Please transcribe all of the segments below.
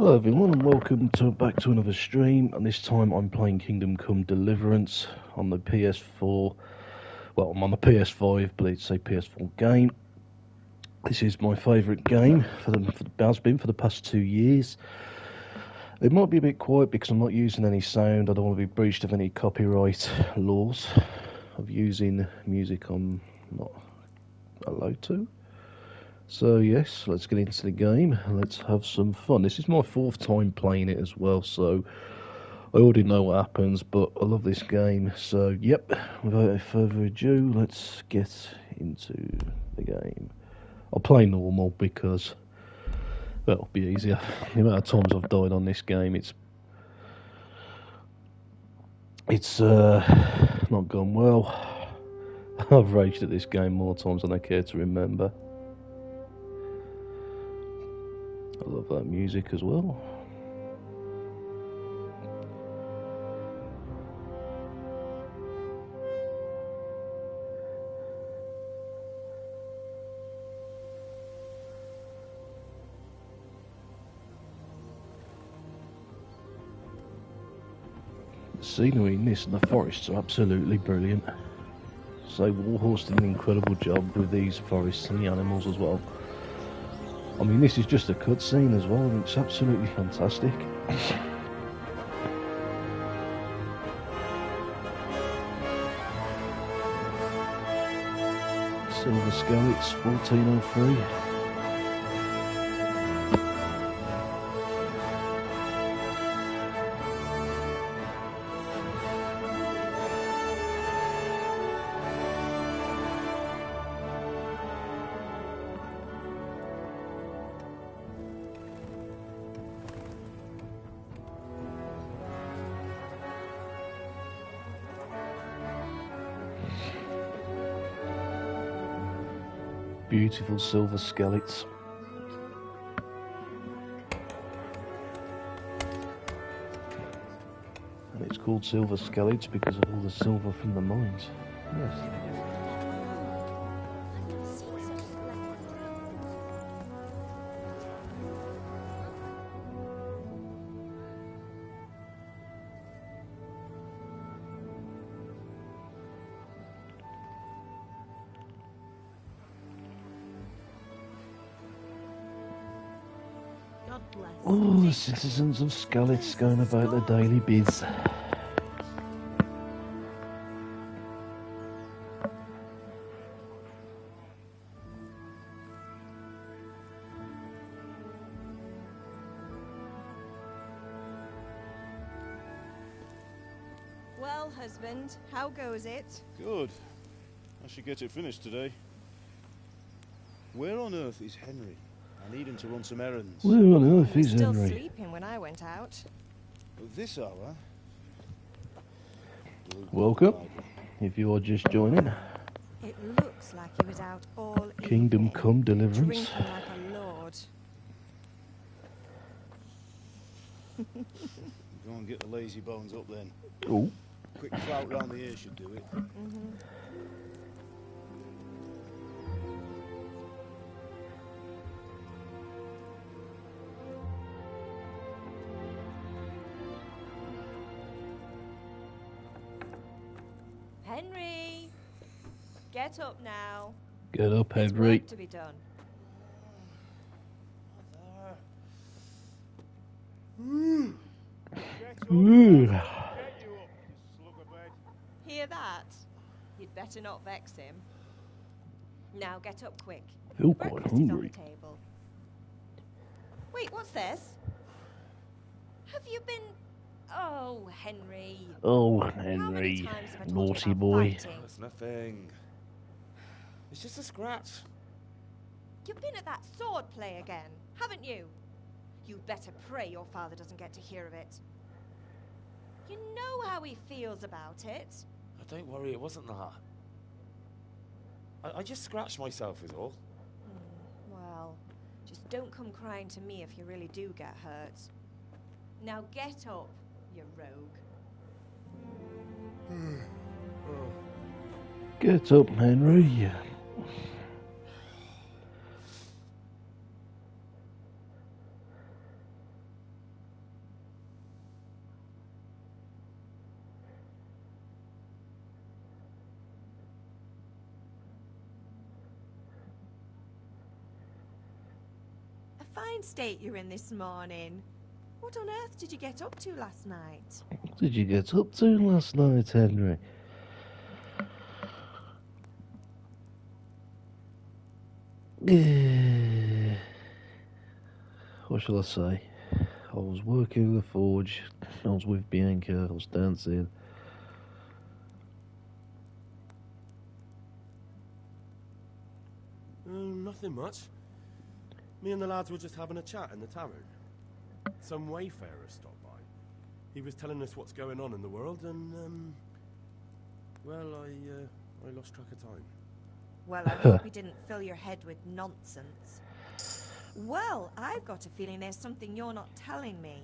Hello everyone and welcome back to another stream, and this time I'm playing Kingdom Come Deliverance on the PS4. Well, I'm on the PS5, but it's a PS4 game. This is my favourite game has been for the past 2 years. It might be a bit quiet because I'm not using any sound. I don't want to be breached of any copyright laws of using music I'm not allowed to. So yes, let's get into the game and let's have some fun. This is my 4th time playing it as well, so I already know what happens, but I love this game. So yep, without further ado, let's get into the game. I'll play normal because, well, it'll be easier. The amount of times I've died on this game, it's not gone well. I've raged at this game more times than I care to remember. I love that music as well. The scenery in this and the forests are absolutely brilliant. So Warhorse did an incredible job with these forests and the animals as well. I mean, this is just a cutscene as well, and it's absolutely fantastic. Silver Skelets, 1403. Beautiful silver skelets. And it's called silver skelets because of all the silver from the mines. Yes. Oh, the citizens of Skelets going about their daily biz. Well, husband, how goes it? Good. I should get it finished today. Where on earth is Henry? I need him to run some errands. Where on earth is Still Henry? sleeping when I went out. At this hour? Welcome, if you are just joining. It looks like he was out all Kingdom evening, Come Deliverance. drinking like a lord. Go and get the lazy bones up then. Oh. Quick flout round the ear should do it. Henry, get up now. Get up, There's Henry. work to be done. Hear that? You'd better not vex him. Now get up quick. I feel quite Breakfast is on hungry. the table. Wait, what's this? Have you been... Oh, Henry. Oh, How many Henry, times have I told you naughty about boy. fighting? It's nothing. It's just a scratch. You've been at that sword play again, haven't you? You'd better pray your father doesn't get to hear of it. You know how he feels about it. Oh, don't worry, it wasn't that. I just scratched myself is all. Well, just don't come crying to me if you really do get hurt. Now get up, you rogue. Get up, Henry. fine state you're in this morning. What on earth did you get up to last night? What did you get up to last night, Henry? What shall I say? I was working in the forge, I was with Bianca, I was dancing. Nothing much. Me and the lads were just having a chat in the tavern. Some wayfarer stopped by. He was telling us what's going on in the world, and well, I lost track of time. Well, I hope he didn't fill your head with nonsense. Well, I've got a feeling there's something you're not telling me.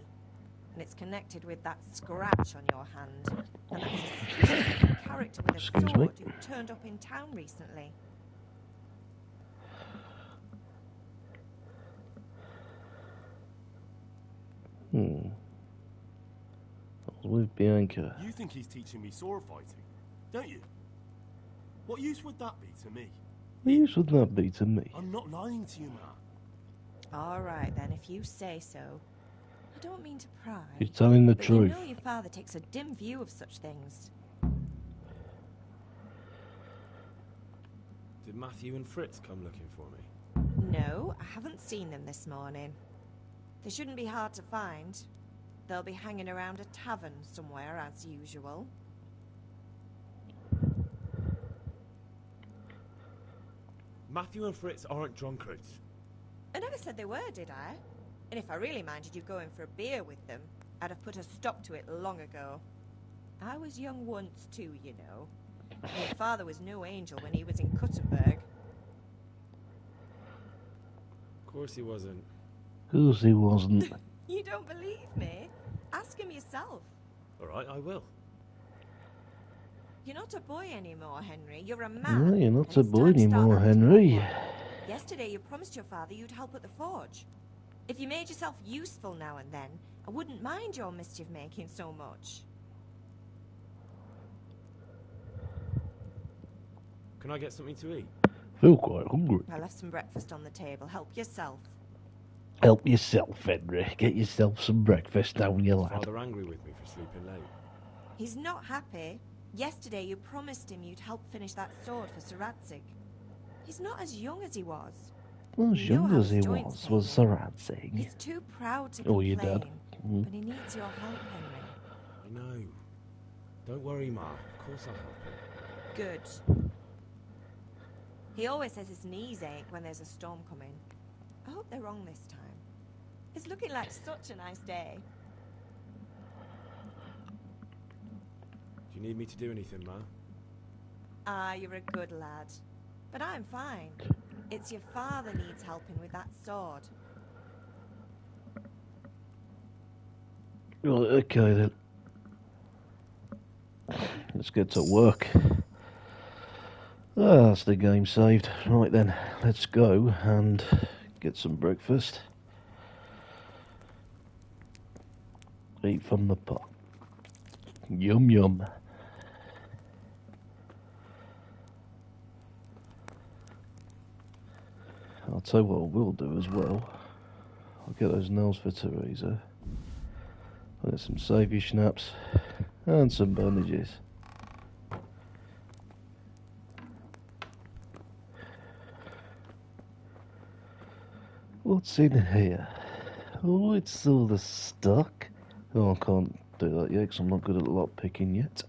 And it's connected with that scratch on your hand. And that's a specific character with a Excuse sword me? who turned up in town recently. I was with Bianca. You think he's teaching me sword fighting, don't you? What use would that be to me? What use would that be to me? I'm not lying to you, man. All right, then, if you say so. I don't mean to pry. You're telling the but truth. You know your father takes a dim view of such things. Did Matthew and Fritz come looking for me? No, I haven't seen them this morning. They shouldn't be hard to find. They'll be hanging around a tavern somewhere, as usual. Matthew and Fritz aren't drunkards. I never said they were, did I? And if I really minded you going for a beer with them, I'd have put a stop to it long ago. I was young once too, you know. Your father was no angel when he was in Cuttenberg. Of course he wasn't. Of course he wasn't. You don't believe me? Ask him yourself. All right, I will. You're not a boy anymore, Henry. You're a man. No, you're not and a it's boy time to start anymore, acting Henry. like one. Yesterday you promised your father you'd help at the forge. If you made yourself useful now and then, I wouldn't mind your mischief-making so much. Can I get something to eat? Feel quite hungry. I left some breakfast on the table. Help yourself. Help yourself, Henry. Get yourself some breakfast down your lad. Father angry with me for sleeping late. He's not happy. Yesterday you promised him you'd help finish that sword for Sir Radzig. He's not as young as he was. Not as You know young how as he his joints was pain Sir him. Radzig. He's too proud to Oh, complain. your dad. Mm. But he needs your help, Henry. I know. Don't worry, Ma. Of course I'll help him. Good. He always says his knees ache when there's a storm coming. I hope they're wrong this time. It's looking like such a nice day. Do you need me to do anything, Ma? Ah, you're a good lad. But I'm fine. It's your father needs helping with that sword. Right, okay then. Let's get to work. Ah, that's the game saved. Right then, let's go and get some breakfast. Eat from the pot. Yum yum. I'll tell you what I will do as well. I'll get those nails for Teresa. I'll get some saviour schnapps and some bandages. What's in here? Oh, it's all the stock. Oh, I can't do that yet because I'm not good at lock picking yet.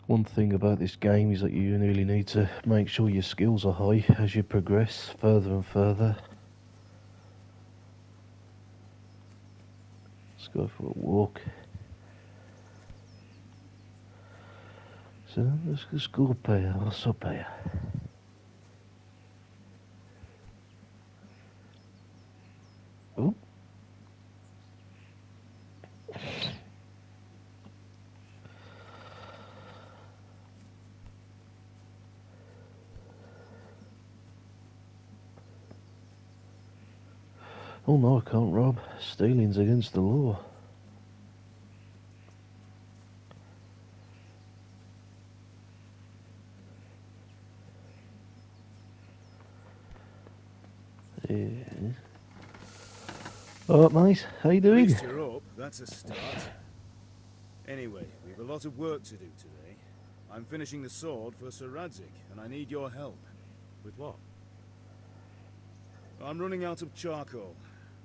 One thing about this game is that you really need to make sure your skills are high as you progress further and further. Let's go for a walk. So, let's just go up here. What's up here? Oh. Oh no, I can't rob. Stealing's against the law. Yeah. Alright, mate. How you At doing? least you're up. That's a start. Anyway, we've a lot of work to do today. I'm finishing the sword for Sir Radzik, and I need your help. With what? I'm running out of charcoal.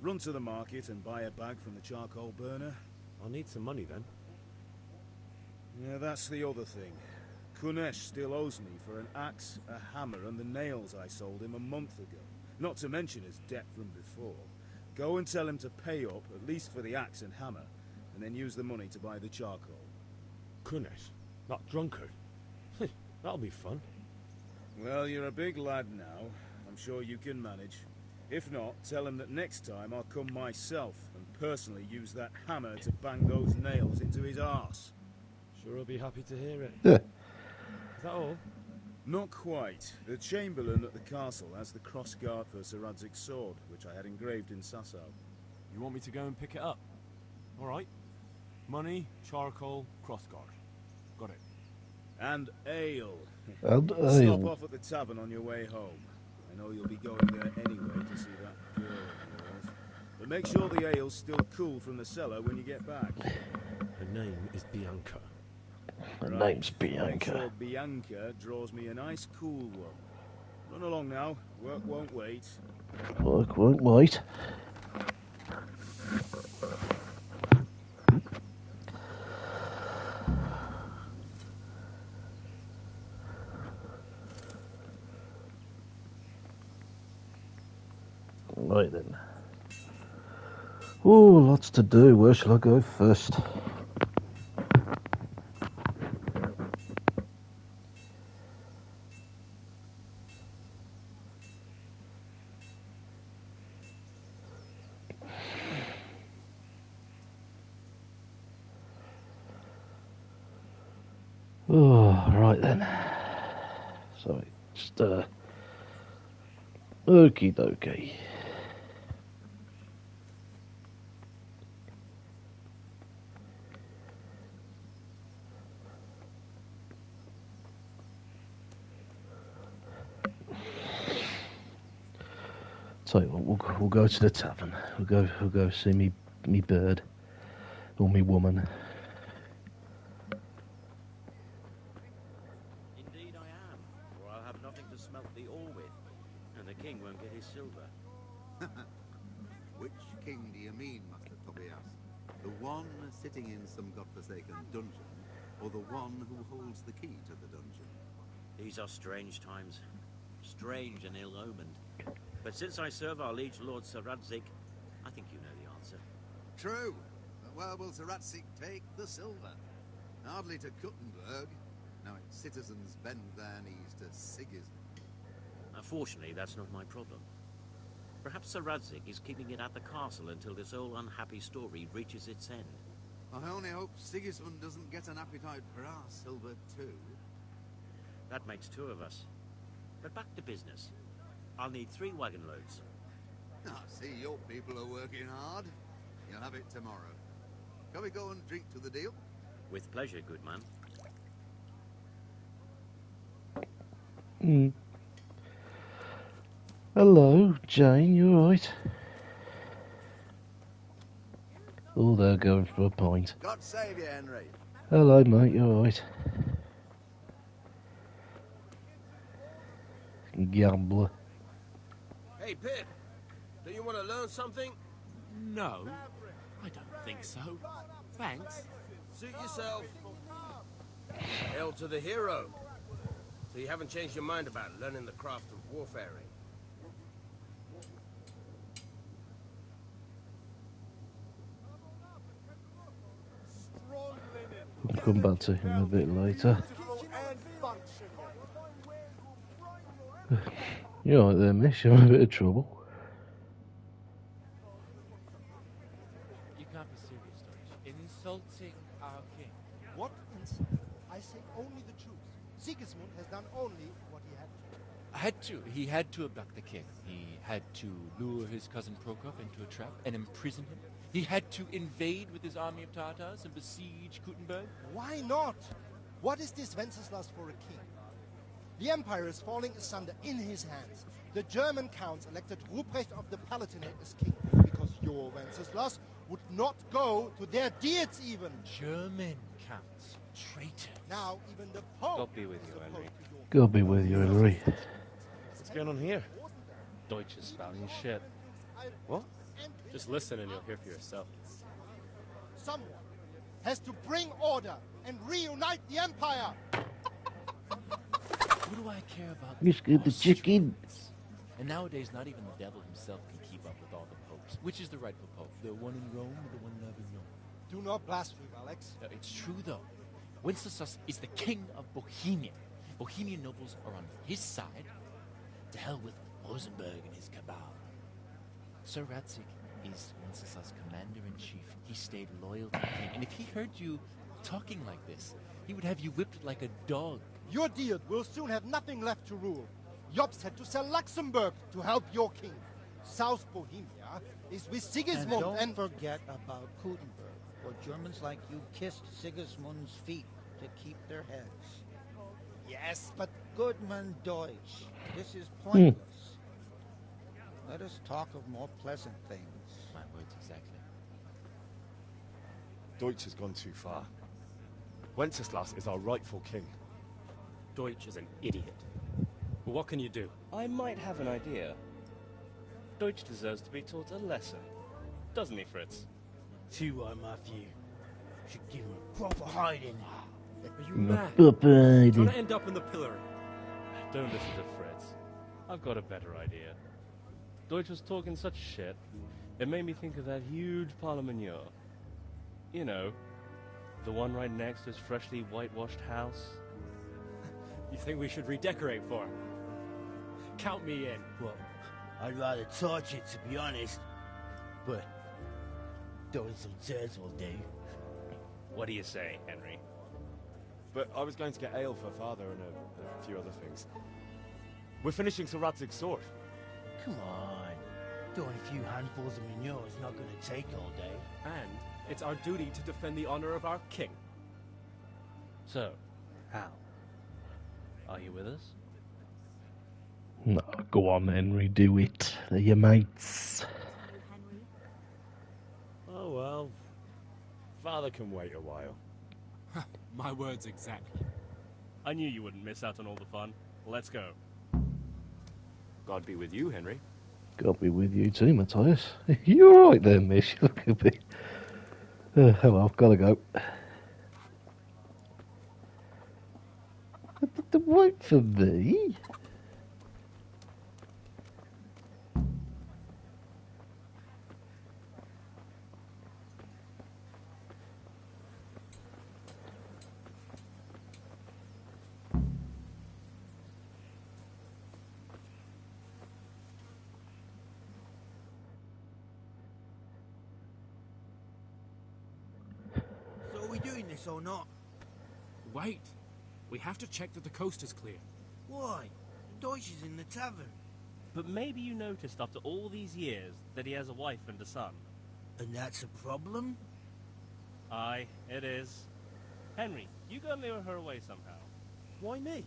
Run to the market and buy a bag from the charcoal burner. I'll need some money then. Yeah, that's the other thing. Kunesh still owes me for an axe, a hammer, and the nails I sold him a month ago. Not to mention his debt from before. Go and tell him to pay up, at least for the axe and hammer, and then use the money to buy the charcoal. Kunesh? That drunkard? That'll be fun. Well, you're a big lad now. I'm sure you can manage. If not, tell him that next time I'll come myself and personally use that hammer to bang those nails into his arse. Sure I'll be happy to hear it. Yeah. Is that all? Not quite. The Chamberlain at the castle has the cross-guard for Sir Radzik's sword, which I had engraved in Sasau. You want me to go and pick it up? Alright. Money, charcoal, crossguard. Got it. And ale. And Stop ale. off at the tavern on your way home. I know you'll be going there anyway to see that girl of yours. But make sure the ale's still cool from the cellar when you get back. Her name is Bianca. Her Right. name's Bianca. So Bianca draws me a nice cool one. Run along now. Work won't wait. Work won't wait. Right then. Oh, lots to do. Where shall I go first? Oh, right then. So, just, okie dokie. Tell you what, we'll go to the tavern. We'll go see me bird or me woman. Indeed I am, or I'll have nothing to smelt the ore with, and the king won't get his silver. Which king do you mean, Master Tobias? The one sitting in some godforsaken dungeon, or the one who holds the key to the dungeon? These are strange times, strange and ill-omened. But since I serve our liege lord Sir Radzik, I think you know the answer. True. But where will Sir Radzik take the silver? Hardly to Kuttenberg. Now its citizens bend their knees to Sigismund. Fortunately, that's not my problem. Perhaps Sir Radzik is keeping it at the castle until this whole unhappy story reaches its end. I only hope Sigismund doesn't get an appetite for our silver too. That makes two of us. But back to business. I'll need 3 wagon loads. I see your people are working hard. You'll have it tomorrow. Shall we go and drink to the deal? With pleasure, good man. Hello, Jane, you alright? Oh, they're going for a pint. God save you, Henry. Hello, mate, you alright? Gambler. Hey, Pip, do you want to learn something? No, I don't think so. Thanks. Suit yourself. Hail to the hero. So you haven't changed your mind about learning the craft of warfaring? I'll come back to him a bit later. You alright there, miss? You're in a bit of trouble. You can't be serious, Deutsch. Insulting our king. What insult? I say only the truth. Sigismund has done only what he had to. He had to abduct the king. He had to lure his cousin Prokop into a trap and imprison him. He had to invade with his army of Tartars and besiege Kuttenberg. Why not? What is this Wenceslas for a king? The Empire is falling asunder in his hands. The German counts elected Ruprecht of the Palatinate as king because your Wenceslas would not go to their deeds even. German counts. Traitor. Now even the Pope... God be with you, Henry. God be with you, Henry. What's going on here? Deutsch is spouting shit. What? Just listen and you'll hear for yourself. Someone has to bring order and reunite the Empire. What do I care about? You scared the chicken. And nowadays, not even the devil himself can keep up with all the popes. Which is the rightful pope? The one in Rome or the one in Avignon? Do not blaspheme, Alex. It's true, though. Wenceslas is the king of Bohemia. Bohemian nobles are on his side. To hell with Rosenberg and his cabal. Sir Radzik is Wenceslas' commander-in-chief. He stayed loyal to the king. And if he heard you talking like this, he would have you whipped like a dog. Your deed will soon have nothing left to rule. Jobst had to sell Luxembourg to help your king. South Bohemia is with Sigismund And don't forget about Gutenberg, where Germans like you kissed Sigismund's feet to keep their heads. Yes, but... Goodman Deutsch, this is pointless. Let us talk of more pleasant things. My words exactly. Deutsch has gone too far. Wenceslas is our rightful king. Deutsch is an idiot. Well, what can you do? I might have an idea. Deutsch deserves to be taught a lesson. Doesn't he, Fritz? Too are, Matthew. Should give him a proper hiding. Are you mad? Trying Trying to end up in the pillory. Don't listen to Fritz. I've got a better idea. Deutsch was talking such shit, it made me think of that huge parliament. You know, the one right next to his freshly whitewashed house. You think we should redecorate for him? Count me in. Well, I'd rather torch it, to be honest. But throwing some turds will do. What do you say, Henry? But I was going to get ale for father and a few other things. We're finishing Sir Radzig's sword. Come on. Throwing a few handfuls of manure is not going to take all day. And it's our duty to defend the honor of our king. So, how? Are you with us? No, go on, Henry, do it. They're your mates. Oh well. Father can wait a while. My words exactly. I knew you wouldn't miss out on all the fun. Let's go. God be with you, Henry. God be with you too, Matthias. You alright there, miss? You look a bit... oh well, gotta go. Wait for me? So are we doing this or not? Wait. We have to check that the coast is clear. Why? Deutsch is in the tavern. But maybe you noticed after all these years that he has a wife and a son. And that's a problem? Aye, it is. Henry, you go lure her away somehow. Why me?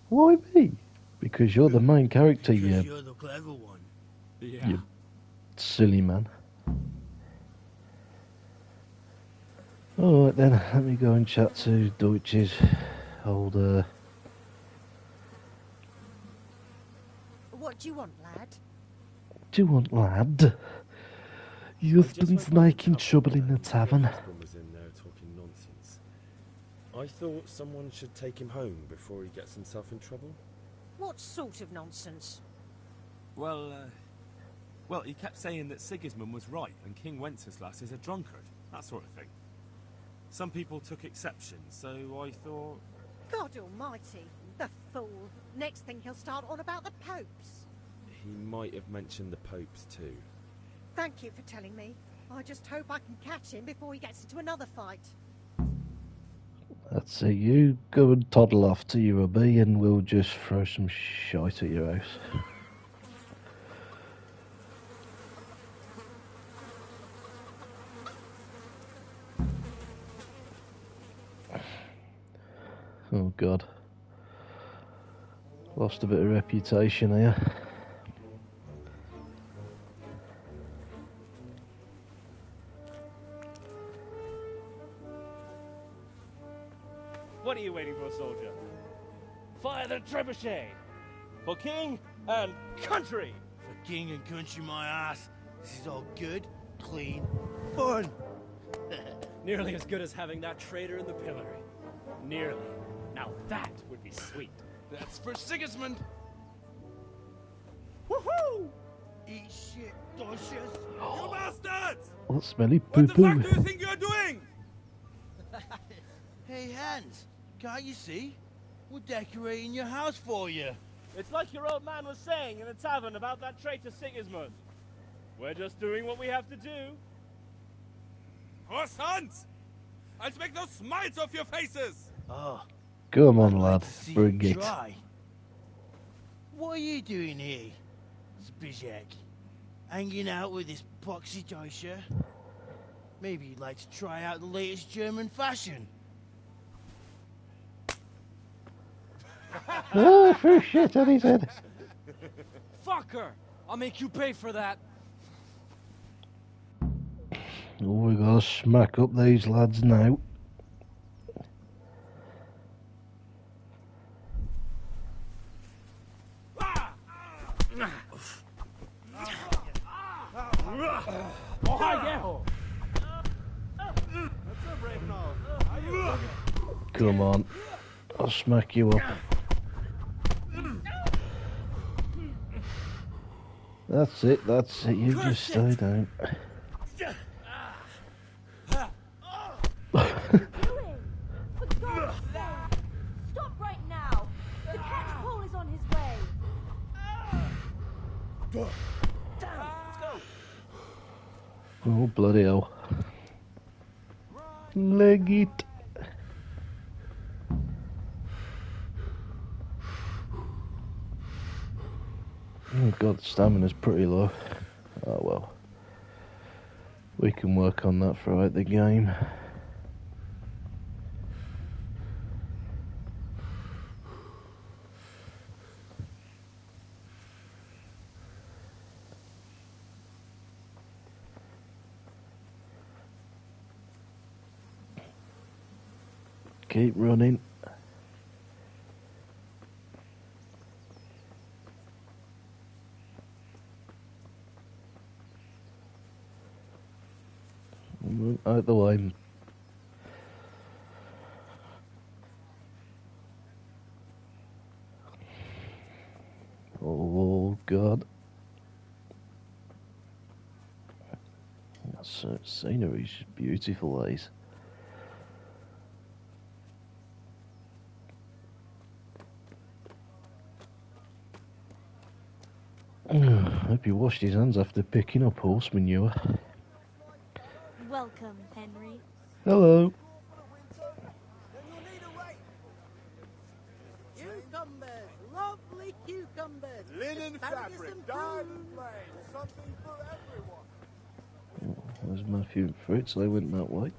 Why me? Because you're the main character, Because you you're the clever one. Yeah. you silly man. Alright then, let me go and chat to Deutsch's old, What do you want, lad? do you want, lad? Your husband's making trouble in the tavern. My husband was in there talking nonsense. I thought someone should take him home before he gets himself in trouble. What sort of nonsense? Well, he kept saying that Sigismund was right and King Wenceslas is a drunkard, that sort of thing. Some people took exception, so I thought... God almighty, the fool. Next thing he'll start on about the popes. He might have mentioned the popes too. Thank you for telling me. I just hope I can catch him before he gets into another fight. That's it, you go and toddle off to your hubby and we'll just throw some shite at your house. Oh God. Lost a bit of reputation here. What are you waiting for, soldier? Fire the trebuchet! For king and country! For king and country, my ass. This is all good, clean, fun. Nearly as good as having that traitor in the pillory. Nearly. Now that would be sweet. That's for Sigismund. Woohoo! Eat shit, doshes. You bastards! What smelly What the fuck poo-poo. do you think you're doing? Hey, Hans, can't you see? We're decorating your house for you. It's like your old man was saying in the tavern about that traitor Sigismund. We're just doing what we have to do. Horse hunts! I'll make those smiles off your faces! Oh, Come on, lad. see Bring you it. try. What are you doing here, Zbyszek? Hanging out with this poxy Deutscher? Maybe you'd like to try out the latest German fashion. Oh, for shit on his head. Fucker! I'll make you pay for that. Oh, we gotta smack up these lads now. Oh, hi, Yeho! Come on. I'll smack you up. That's it, that's it. You just stay down. Stop right now! The catchpole is on his way! Oh, bloody hell. Leg it. Oh god, the stamina's pretty low. Oh well. We can work on that throughout the game. Keep running. Out the way. Oh god. That scenery's beautiful, these. Hope he washed his hands after picking up horse manure. Welcome, Henry. Hello. Cucumbers, lovely cucumbers. Linen Asparagus fabric, and dyed prunes. and plain, something for everyone. There's Matthew and Fritz, they went that way.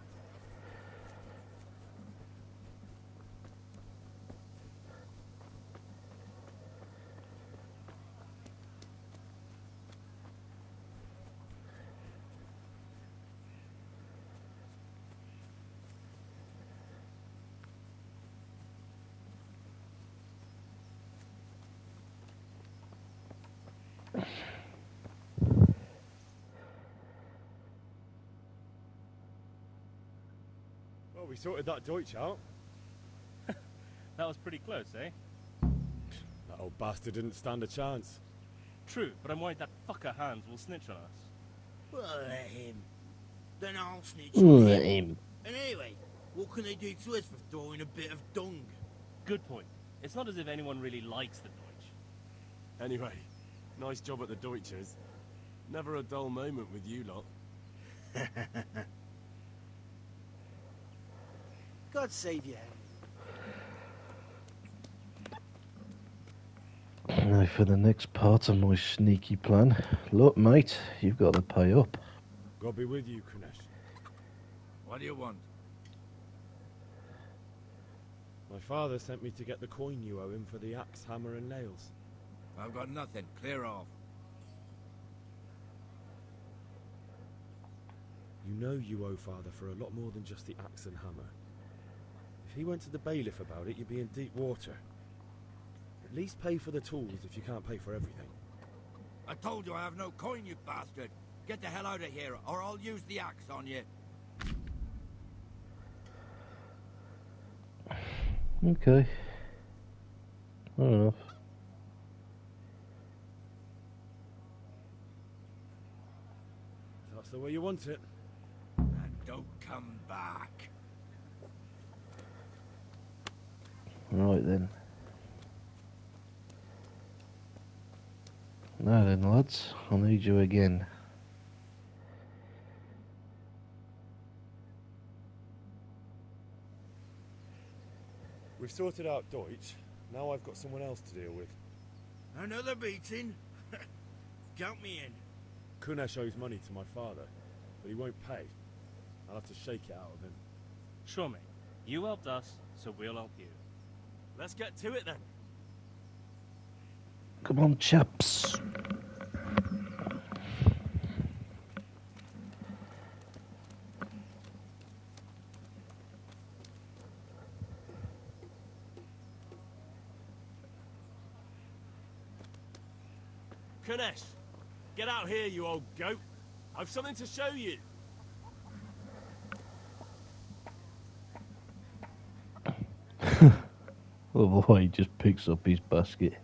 Well, we sorted that Deutsch out. That was pretty close, eh? That old bastard didn't stand a chance. True, but I'm worried that fucker Hans will snitch on us. Well, let him. Then I'll snitch Let on him. And anyway, what can they do to us for throwing a bit of dung? Good point. It's not as if anyone really likes the Deutsch. Anyway, nice job at the Deutschers. Never a dull moment with you lot. God save you. Now for the next part of my sneaky plan. Look, mate, you've got to pay up. God be with you, Kunesh. What do you want? My father sent me to get the coin you owe him for the axe, hammer and nails. I've got nothing. Clear off. You know you owe father for a lot more than just the axe and hammer. If he went to the bailiff about it, you'd be in deep water. At least pay for the tools if you can't pay for everything. I told you I have no coin, you bastard. Get the hell out of here, or I'll use the axe on you. Okay. Fair enough. That's the way you want it. And don't come back. Right then. Now then, lads, I'll need you again. We've sorted out Deutsch. Now I've got someone else to deal with. Another beating? Count me in. Kunesh owes money to my father, but he won't pay. I'll have to shake it out of him. Sure, mate. You helped us, so we'll help you. Let's get to it then. Come on, chaps. Kunesh, get out here, you old goat. I've something to show you. Love the way he just picks up his basket.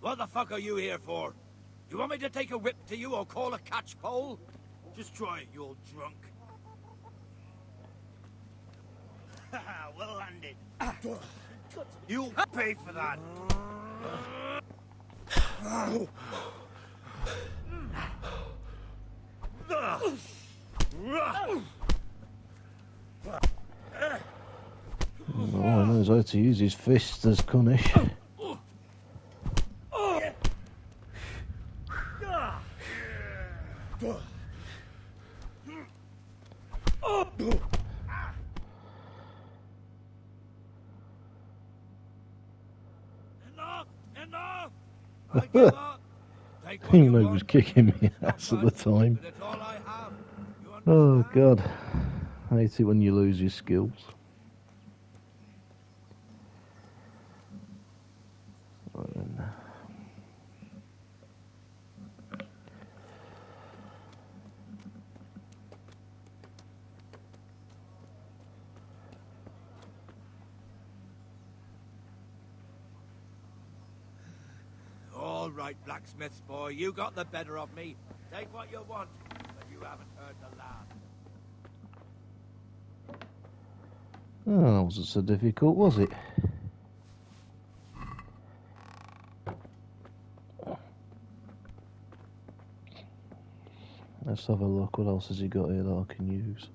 What the fuck are you here for? You want me to take a whip to you or call a catchpole? Just try it, you old drunk. Well landed. You'll pay for that. Oh, he knows how to use his fists as Kunesh. Even though he was kicking me ass at the time. Oh god, I hate it when you lose your skills. Right then. All right, blacksmith's boy, you got the better of me. Take what you want, but you haven't heard the last. Oh, that wasn't so difficult, was it? Let's have a look. What else has he got here that I can use?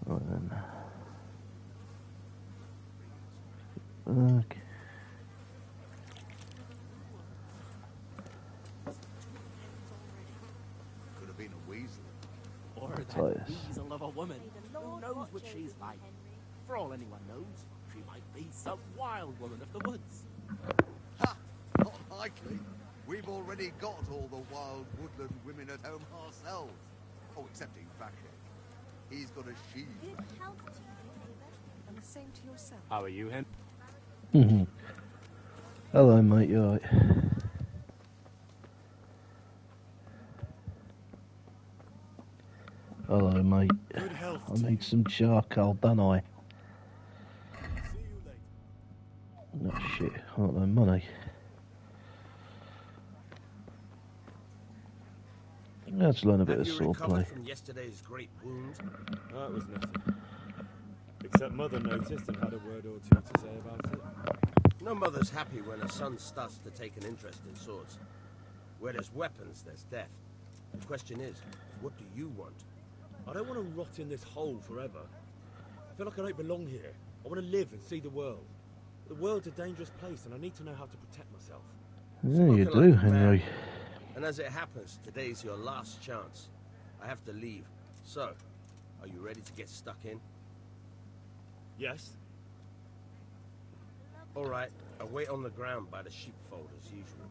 Right then. Okay. Could have been a weasel. Or that Titus. weasel of a woman. Who knows what she's like? For all anyone knows, she might be some wild woman of the woods. Ha! Not likely. We've already got all the wild woodland women at home ourselves. Oh, excepting Vashek. He's got a she. Good health to you, neighbour. And the same to yourself. How are you, Hen? Hello, mate. You alright? Hello, mate. Good health. I need some charcoal, don't I? Oh shit, I got no money. Let's learn a bit of Have you sword recovered play. from yesterday's great wound? That was nothing. Except Mother noticed and had a word or two to say about it. No mother's happy when her son starts to take an interest in swords. Where there's weapons, there's death. The question is, what do you want? I don't want to rot in this hole forever. I feel like I don't belong here. I want to live and see the world. The world's a dangerous place, and I need to know how to protect myself. Yeah, you Spoken do, like a man. Henry. And as it happens, today's your last chance. I have to leave. So, are you ready to get stuck in? Yes. All right, I'll wait on the ground by the sheepfold as usual.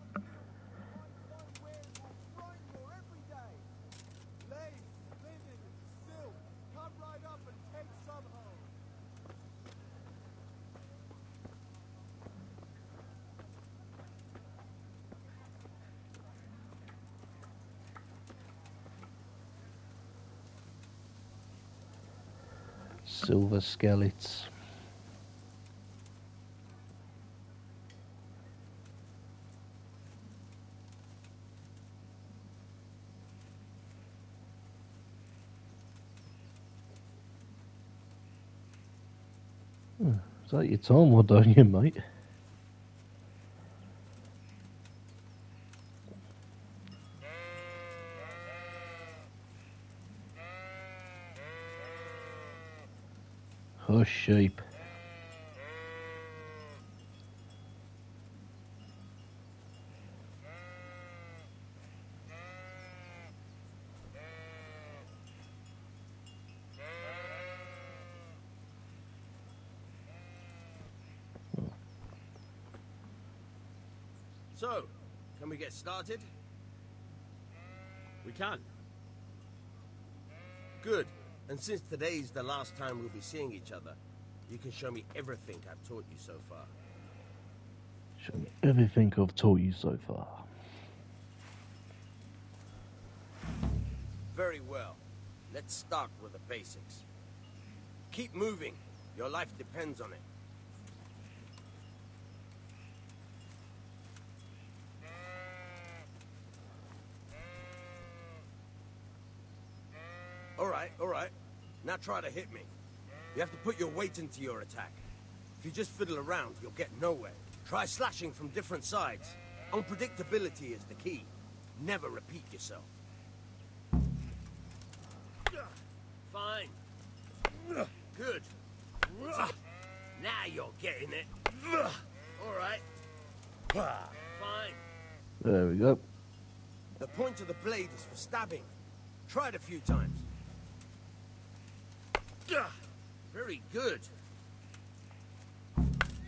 Silver skeletons. Is that your time or don't you, mate? Hush, sheep. So, can we get started? We can. Good. And since today's the last time we'll be seeing each other, you can show me everything I've taught you so far. Show me everything I've taught you so far. Very well. Let's start with the basics. Keep moving. Your life depends on it. All right. Now try to hit me. You have to put your weight into your attack. If you just fiddle around, you'll get nowhere. Try slashing from different sides. Unpredictability is the key. Never repeat yourself. Fine. Good. Now you're getting it. All right. Fine. There we go. The point of the blade is for stabbing. Try it a few times. Very good.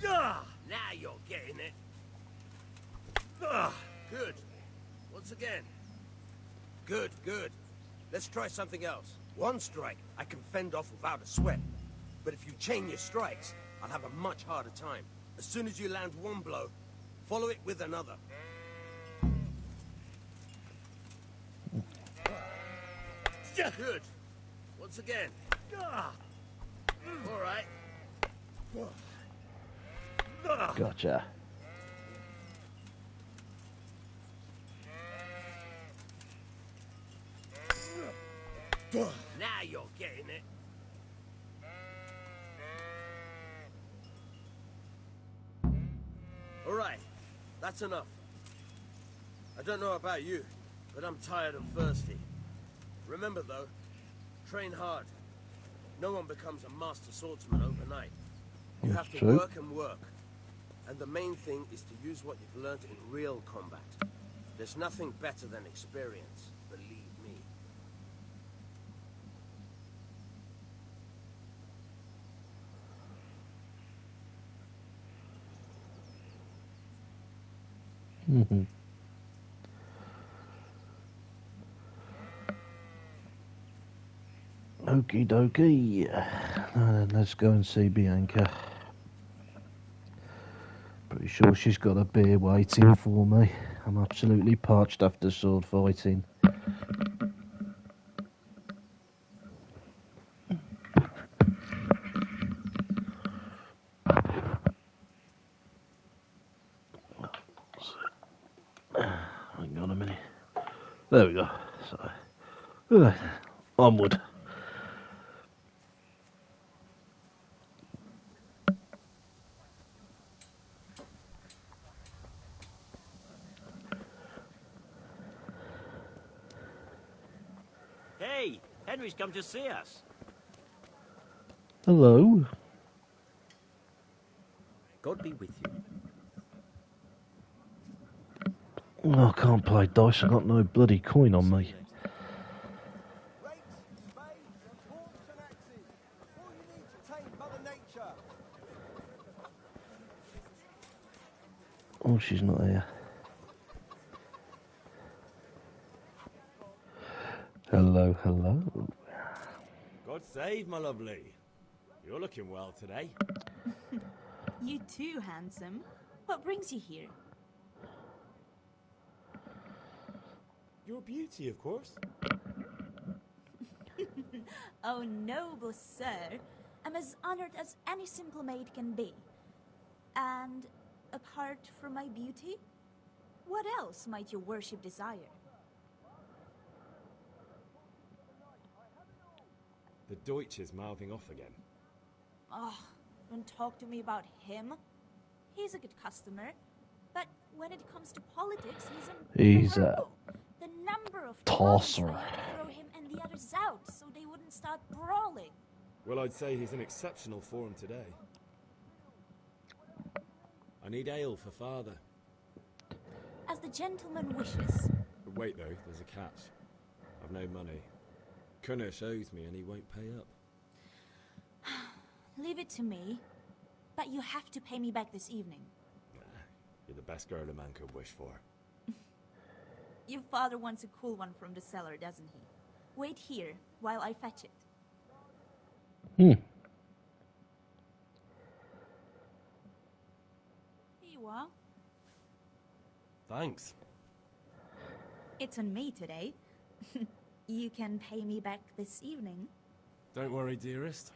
Now you're getting it. Good. Once again. Good. Let's try something else. One strike, I can fend off without a sweat. But if you chain your strikes, I'll have a much harder time. As soon as you land one blow, follow it with another. Good. Once again. All right. Gotcha. Now you're getting it. All right. That's enough. I don't know about you, but I'm tired and thirsty. Remember, though, train hard. No one becomes a master swordsman overnight. You have to True. work and work. And the main thing is to use what you've learned in real combat. There's nothing better than experience, believe me. Okie dokie. Now then, let's go and see Bianca. Pretty sure she's got a beer waiting for me. I'm absolutely parched after sword fighting. Hang on a minute. There we go. So, onward. Henry's come to see us. Hello. God be with you. Oh, I can't play dice. I got no bloody coin on me. Oh, she's not here. Hello, hello. God save, my lovely. You're looking well today. You too, handsome. What brings you here? Your beauty, of course. Oh, noble sir. I'm as honored as any simple maid can be. And apart from my beauty, what else might your worship desire? The Deutsch is mouthing off again. Oh, don't talk to me about him. He's a good customer, but when it comes to politics, He's a the number of tosser. times I had to throw him and the others out so they wouldn't start brawling. Well, I'd say he's in exceptional form today. I need ale for father. As the gentleman wishes. But wait, though, there's a catch. I've no money. Kunnish owes me and he won't pay up. Leave it to me, but you have to pay me back this evening. You're the best girl a man could wish for. Your father wants a cool one from the cellar, doesn't he? Wait here while I fetch it. Here you are. Thanks. It's on me today. You can pay me back this evening. Don't worry, dearest.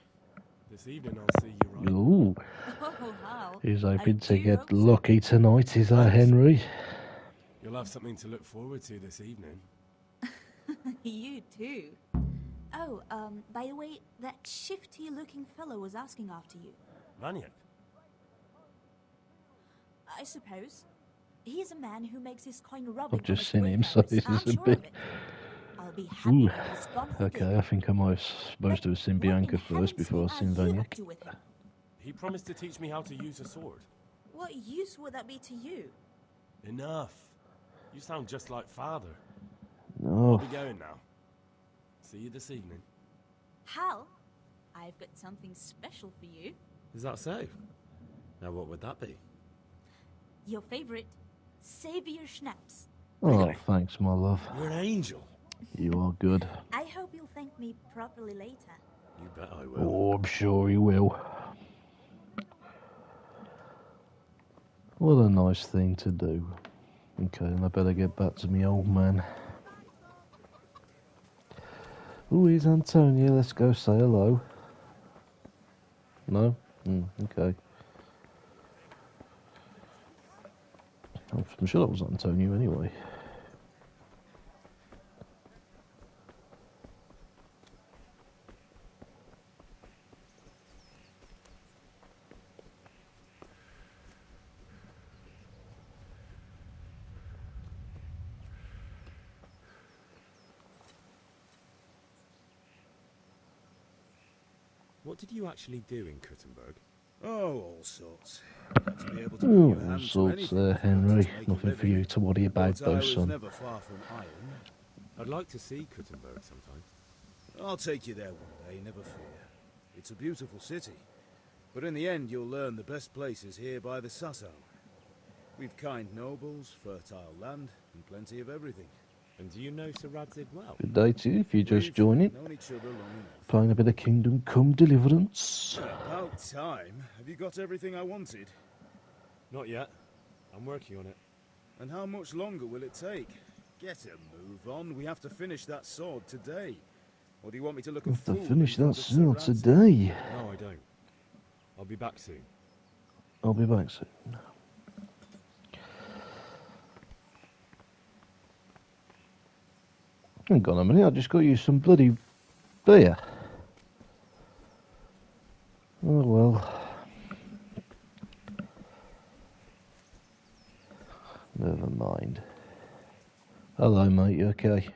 This evening I'll see you right. Ooh. Oh, how? He's hoping to get lucky tonight, is that Henry? You'll have something to look forward to this evening. You too. Oh, by the way, that shifty-looking fellow was asking after you. Maniac? I suppose. He's a man who makes his coin rubbing. I've just seen him, so this is a bit... I'll be happy Ooh. when he's gone for Okay, good. I think I might have supposed to have seen Bianca first before I seen Vaniac. He promised to teach me how to use a sword. What use would that be to you? Enough. You sound just like father. No. I'll be going now. See you this evening. Hal, I've got something special for you. Is that so? Now what would that be? Your favorite, Savior Schnapps. Oh, thanks, my love. You're an angel. You are good. I hope you'll thank me properly later. You bet I will. Oh, I'm sure you will. What a nice thing to do. Okay, and I better get back to me old man. Oh, here's Antonia. Let's go say hello. No? Okay. I'm sure that was Antonio anyway. What did you actually do in Kuttenberg? Oh, all sorts. Got to be able to put Oh, your all hand to sorts anything there, if you wanted Henry. to make a Nothing for living. you to worry about, But I though, was son. never far from iron. I'd like to see Kuttenberg sometime. I'll take you there one day, never fear. It's a beautiful city. But in the end, you'll learn the best places here by the Sassau. We've kind nobles, fertile land, and plenty of everything. And do you know Sir Radzig well? Good day to you if you're just joining. Known each other long enough. Playing a bit of Kingdom Come Deliverance. About time. Have you got everything I wanted? Not yet. I'm working on it. And how much longer will it take? Get a move on. We have to finish that sword today. Or do you want me to look a Have to fool finish in that front of sword Sir Radzig? today. No, I don't. I'll be back soon. I'll be back soon. Hang on a minute, I just got you some bloody beer. Oh well. Never mind. Hello mate, you okay?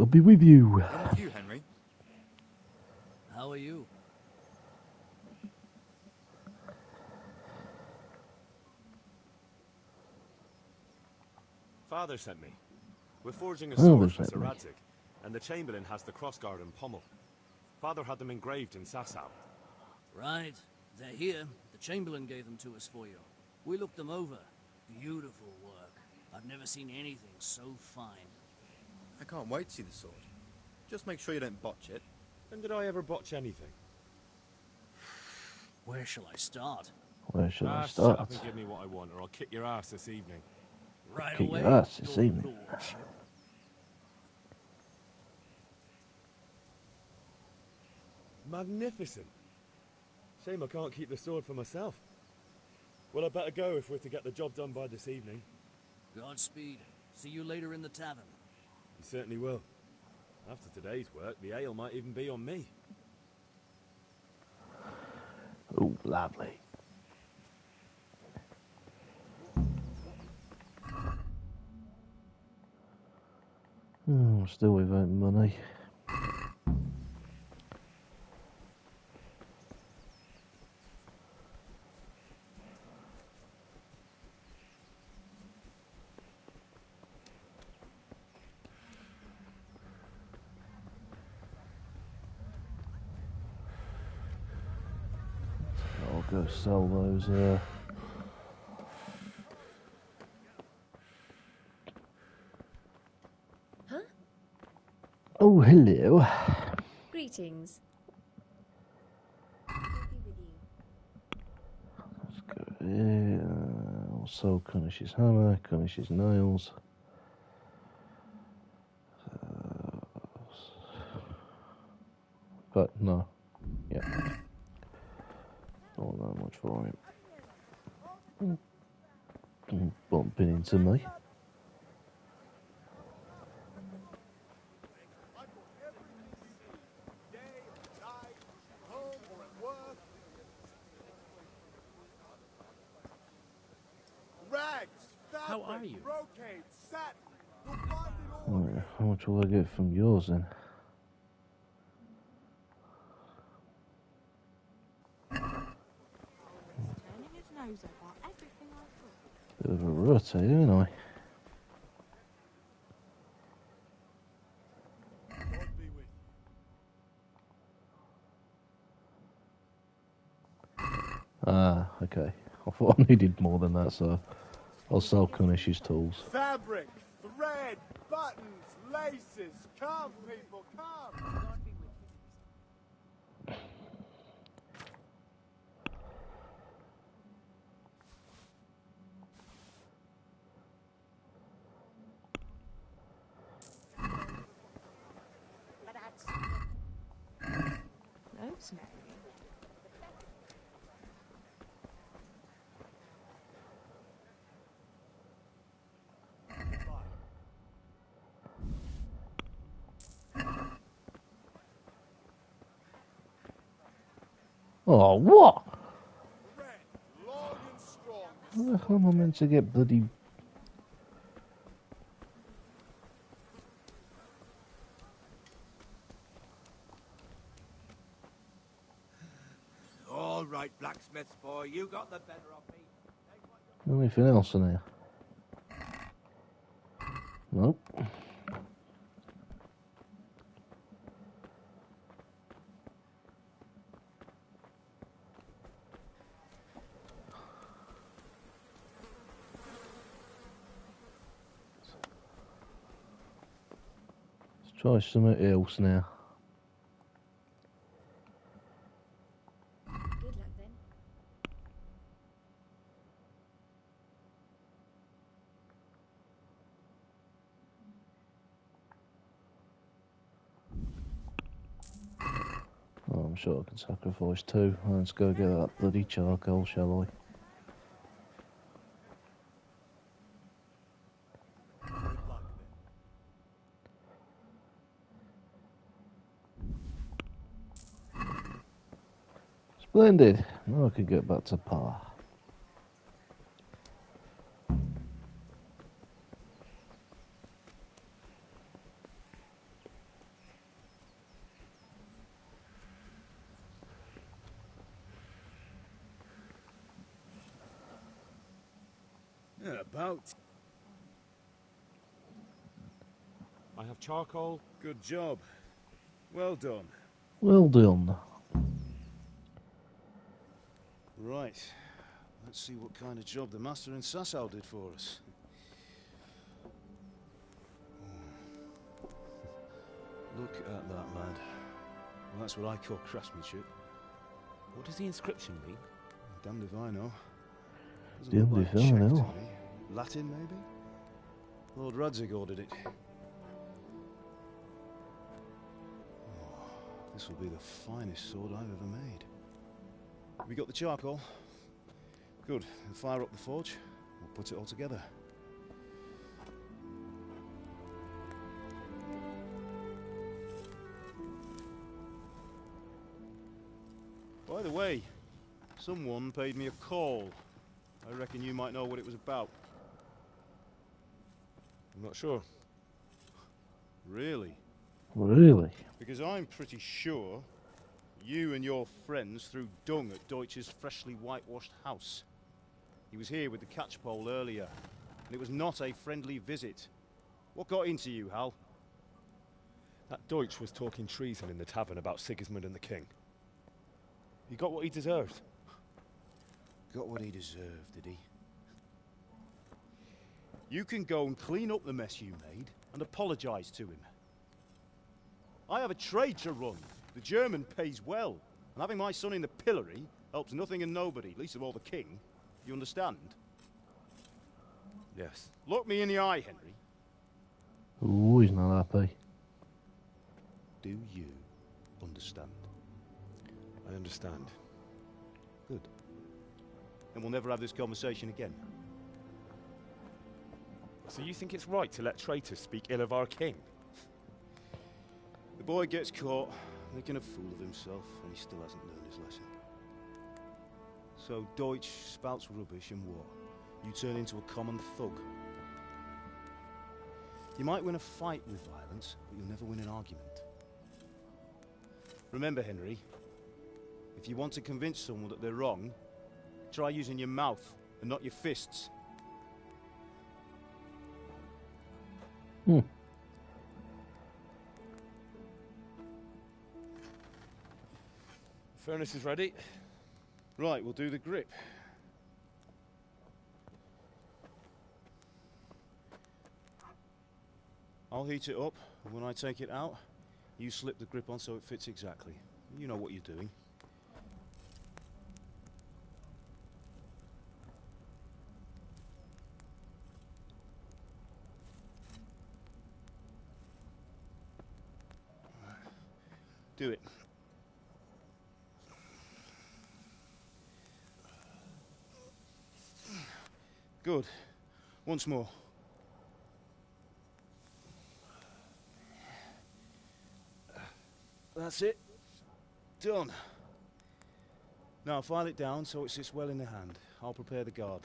God be with you. I'm with you, Henry. How are you? Father sent me. We're forging a Father sword for sent Sir me. Radzig, and the Chamberlain has the crossguard and pommel. Father had them engraved in Sasau. Right. They're here. The Chamberlain gave them to us for you. We looked them over. Beautiful work. I've never seen anything so fine. I can't wait to see the sword. Just make sure you don't botch it. When did I ever botch anything? Where shall I start? Where should I Shut start? up and give me what I want, or I'll kick your ass this evening. Right Kick away. your ass this your evening. lordship. Magnificent. Shame I can't keep the sword for myself. Well, I better go if we're to get the job done by this evening. Godspeed. See you later in the tavern. You certainly will. After today's work, the ale might even be on me. Oh, lovely. Oh, still without money. I'll go sell those. Huh? Oh, hello. Greetings. Also, Kunish's hammer, Kunish's nails. But no, yeah, not that much for him. Bumping into me. Rags, How are you? brocade, satin. You'll find it all. How much will I get from yours then? Turning his nose about everything I Bit of a rut here, ain't I? Ah, okay. I thought I needed more than that, so I'll sell Kunish's tools. Fabric, thread, buttons, laces. Come, people, come. Rosemary. Oh, what? How the hell am I meant to get bloody... All right, blacksmith's boy, you got the better of me. Anything else in here? Nope. Let's try something else now. Good luck then. Oh, I'm sure I can sacrifice two. Let's go get that bloody charcoal, shall I? Splendid. Now I can get back to par. About. I have charcoal. Good job. Well done. Well done. Right. Let's see what kind of job the master in Sasau did for us. Look at that, lad. Well, that's what I call craftsmanship. What does the inscription mean? Damned if I know. Damned if I know. To me. Latin, maybe? Lord Radzig ordered it. Oh, this will be the finest sword I've ever made. We got the charcoal? Good. We'll fire up the forge. We'll put it all together. By the way, someone paid me a call. I reckon you might know what it was about. I'm not sure. Really? Really? Because I'm pretty sure you and your friends threw dung at Deutsch's freshly whitewashed house. He was here with the catchpole earlier, and it was not a friendly visit. What got into you, Hal? That Deutsch was talking treason in the tavern about Sigismund and the king. He got what he deserved. Got what he deserved, did he? You can go and clean up the mess you made and apologise to him. I have a trade to run. The German pays well, and having my son in the pillory helps nothing and nobody, least of all the king. You understand? Yes. Look me in the eye, Henry. Ooh, he's not happy. Do you understand? I understand. Good. And we'll never have this conversation again. So you think it's right to let traitors speak ill of our king? The boy gets caught, making a fool of himself, and he still hasn't learned his lesson. So Deutsch spouts rubbish, and what? You turn into a common thug. You might win a fight with violence, but you'll never win an argument. Remember, Henry, if you want to convince someone that they're wrong, try using your mouth and not your fists. Furnace is ready. Right, we'll do the grip. I'll heat it up, and when I take it out, you slip the grip on so it fits exactly. You know what you're doing. Do it. Good. Once more. That's it. Done. Now file it down so it sits well in the hand. I'll prepare the guard.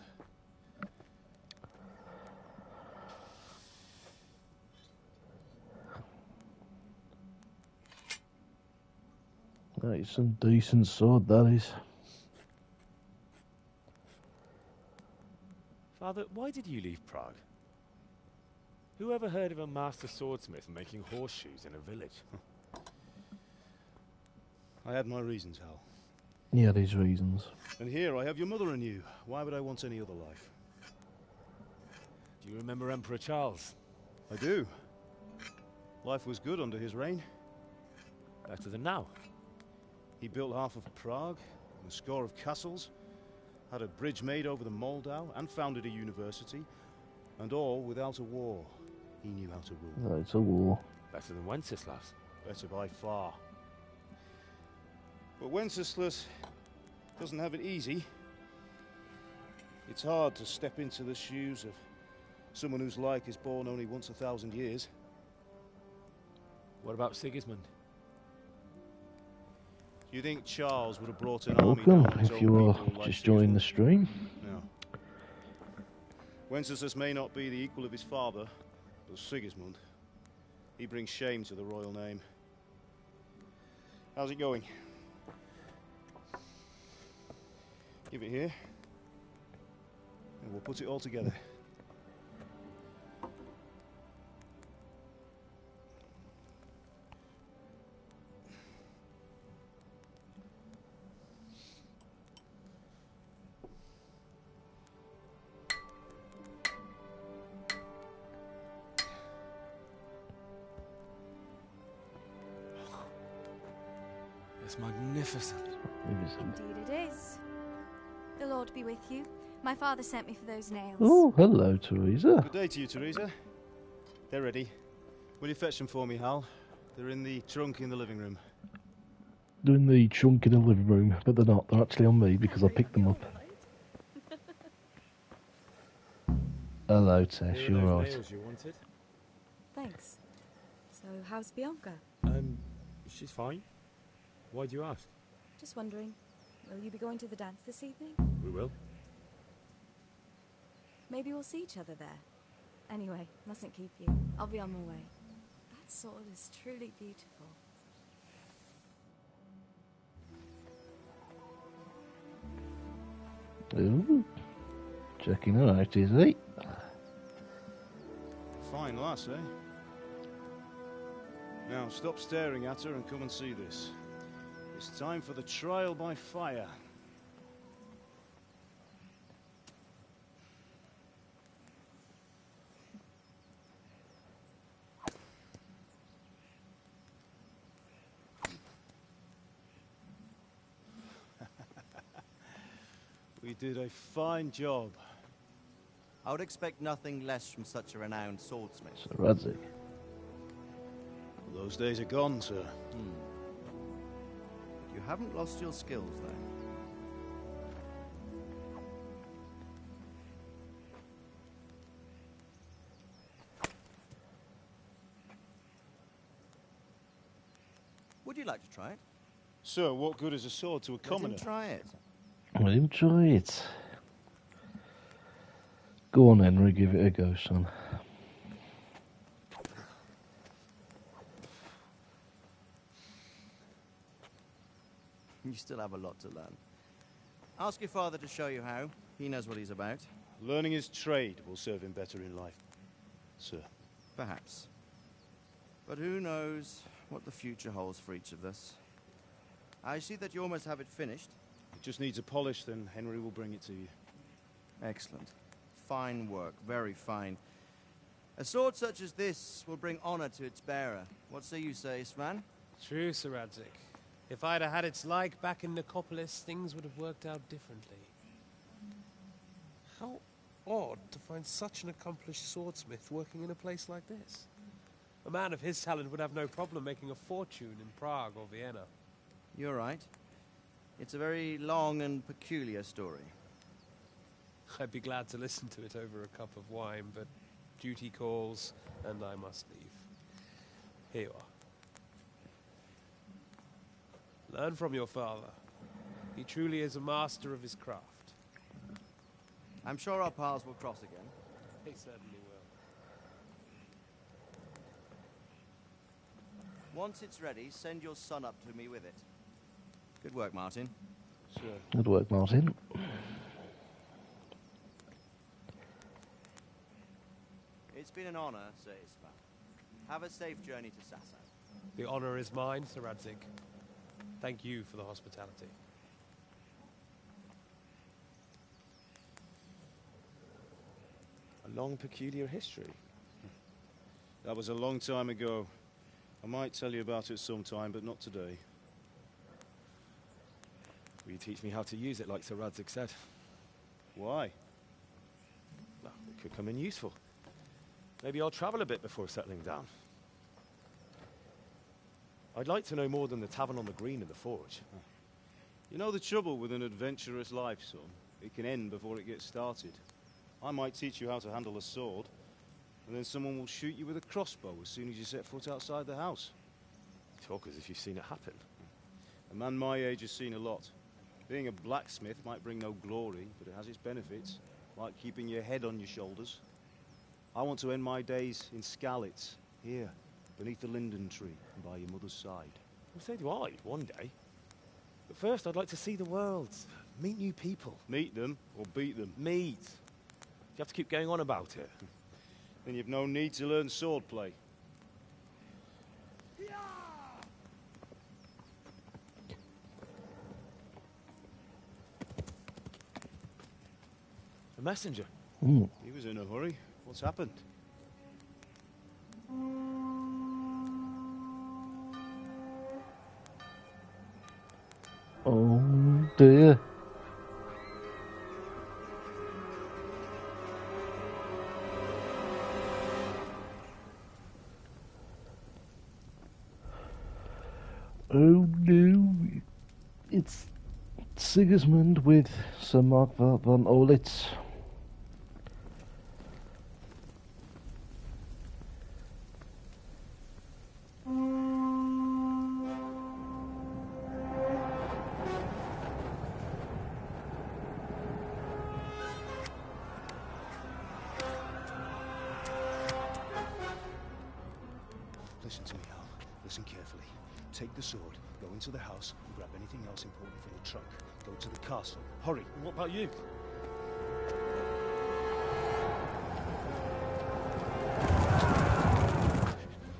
That is some decent sword, that is. Father, why did you leave Prague? Who ever heard of a master swordsmith making horseshoes in a village? I had my reasons, Hal. He had his reasons. And here I have your mother and you. Why would I want any other life? Do you remember Emperor Charles? I do. Life was good under his reign. Better than now. He built half of Prague, and a score of castles, had a bridge made over the Moldau, and founded a university, and all without a war. He knew how to rule. It's a war. Better than Wenceslas. Better by far. But Wenceslas doesn't have it easy. It's hard to step into the shoes of someone whose like is born only once 1,000 years. What about Sigismund? Do you think Charles would have brought an army Welcome, down on his if own you are people like just joining the stream. No. Wenceslas may not be the equal of his father, but Sigismund, he brings shame to the royal name. How's it going? Give it here, and we'll put it all together. It's magnificent. Indeed it is. The Lord be with you. My father sent me for those nails. Oh, hello, Teresa. Good day to you, Teresa. They're ready. Will you fetch them for me, Hal? They're in the trunk in the living room. They're in the trunk in the living room, but they're not. They're actually on me because I picked them up. Hello, Tess. Here are You're those right. nails you wanted. Thanks. So, how's Bianca? She's fine. Why do you ask? Just wondering, will you be going to the dance this evening? We will. Maybe we'll see each other there. Anyway, mustn't keep you. I'll be on my way. That sword is truly beautiful. Ooh. Checking her out, is he? Fine lass, eh? Now, stop staring at her and come and see this. It's time for the trial by fire. We did a fine job. I would expect nothing less from such a renowned swordsmith. Sir Radzik. Those days are gone, sir. You haven't lost your skills, though. Would you like to try it? Sir, what good is a sword to a commoner? Let him try it. Let him try it. Go on, Henry. Give it a go, son. You still have a lot to learn. Ask your father to show you how. He knows what he's about. Learning his trade will serve him better in life, sir. Perhaps. But who knows what the future holds for each of us. I see that you almost have it finished. It just needs a polish, then Henry will bring it to you. Excellent. Fine work, very fine. A sword such as this will bring honor to its bearer. What say you, Svan? True, Sir Radzik. If I'd have had its like back in Nicopolis, things would have worked out differently. How odd to find such an accomplished swordsmith working in a place like this. A man of his talent would have no problem making a fortune in Prague or Vienna. You're right. It's a very long and peculiar story. I'd be glad to listen to it over a cup of wine, but duty calls, and I must leave. Here you are. Learn from your father. He truly is a master of his craft. I'm sure our paths will cross again. He certainly will. Once it's ready, send your son up to me with it. Good work, Martin. Sure. Good work, Martin. It's been an honor, Sir Ispan. Have a safe journey to Sassan. The honor is mine, Sir Radzik. Thank you for the hospitality. A long, peculiar history. That was a long time ago. I might tell you about it sometime, but not today. Will you teach me how to use it, like Sir Radzik said? Why? Well, it could come in useful. Maybe I'll travel a bit before settling down. I'd like to know more than the tavern on the green and the forge. You know the trouble with an adventurous life, son? It can end before it gets started. I might teach you how to handle a sword, and then someone will shoot you with a crossbow as soon as you set foot outside the house. You talk as if you've seen it happen. A man my age has seen a lot. Being a blacksmith might bring no glory, but it has its benefits, like keeping your head on your shoulders. I want to end my days in Skalitz, here, beneath the linden tree, and by your mother's side. Well, so do I, one day. But first, I'd like to see the world, meet new people. Meet them, or beat them? Meet. You have to keep going on about it. Then you've no need to learn swordplay. A messenger. He was in a hurry. What's happened? Oh dear. Oh no. It's Sigismund with Sir Mark von Orlitz. Listen to me, Al. Listen carefully. Take the sword, go into the house, and grab anything else important from the trunk. Go to the castle. Hurry. What about you?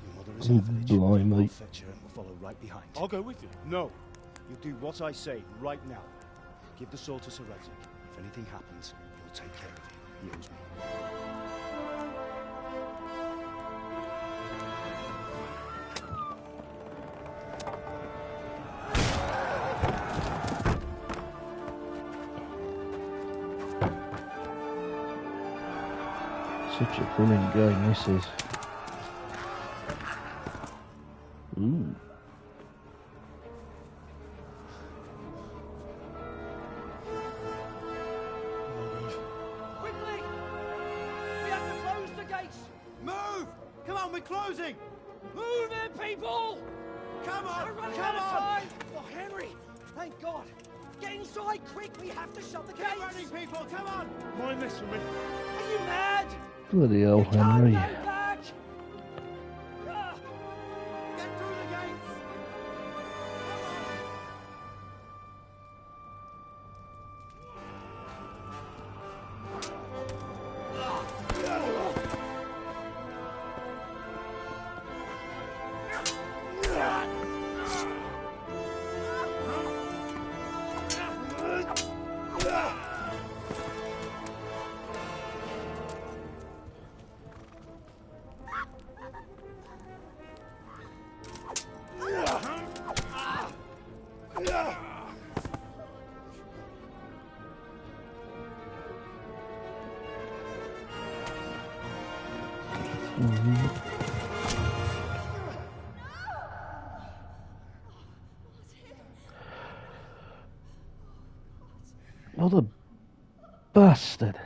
Your mother is in the village. Blimey. I'll fetch her and we'll follow right behind. I'll go with you. No. You do what I say right now. Give the sword to Sir Radzik. If anything happens, he'll take care of you. He owes me. Such a thrilling game this is. Ooh. Quickly! We have to close the gates! Move! Come on, we're closing! Move it, people! Come on! We're running out of time! Oh, Henry! Thank God! Get inside, quick! We have to shut the gates! Keep running, people! Come on! Mind this for me. Are you mad? Bloody hell, Henry. Go back! Get through the gates! What a bastard.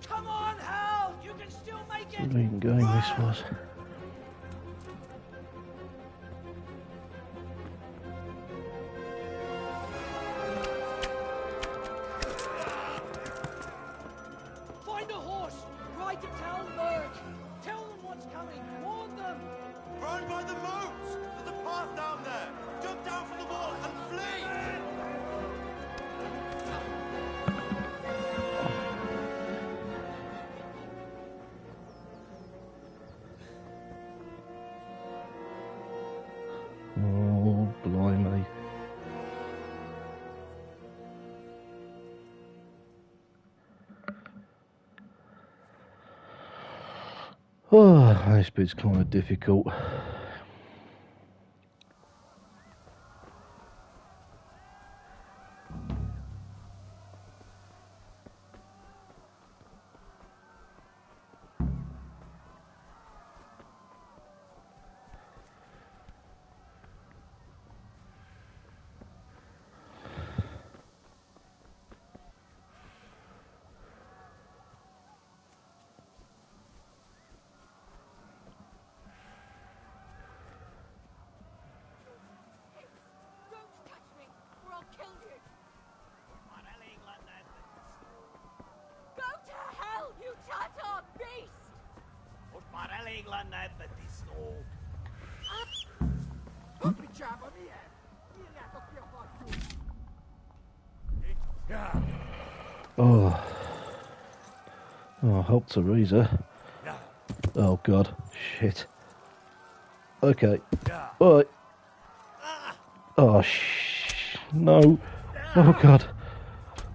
Come on, Hal! You can still make it! Brilliant game this was. Find a horse! Ride to Talmberg! Tell them what's coming! Warn them! Run by the moats! There's a path down there! Jump down from the wall and flee! Oh, blimey. Oh, this bit's kind of difficult. Oh. Oh, help Teresa. Oh, God. Shit. Okay. Alright. Oh, no. Oh, God.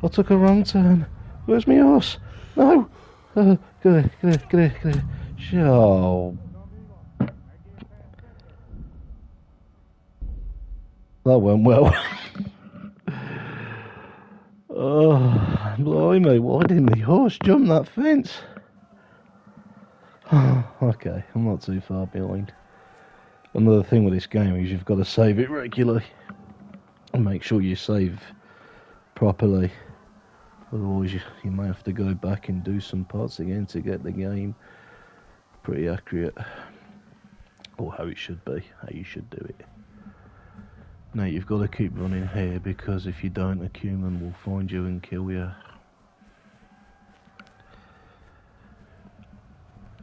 I took a wrong turn. Where's my horse? No. Get here. Oh. That went well. Oh, blimey, why didn't the horse jump that fence? Okay, I'm not too far behind. Another thing with this game is you've got to save it regularly. And make sure you save properly. Otherwise you may have to go back and do some parts again to get the game pretty accurate. Or how it should be, how you should do it. Now you've got to keep running here because if you don't, a human will find you and kill you.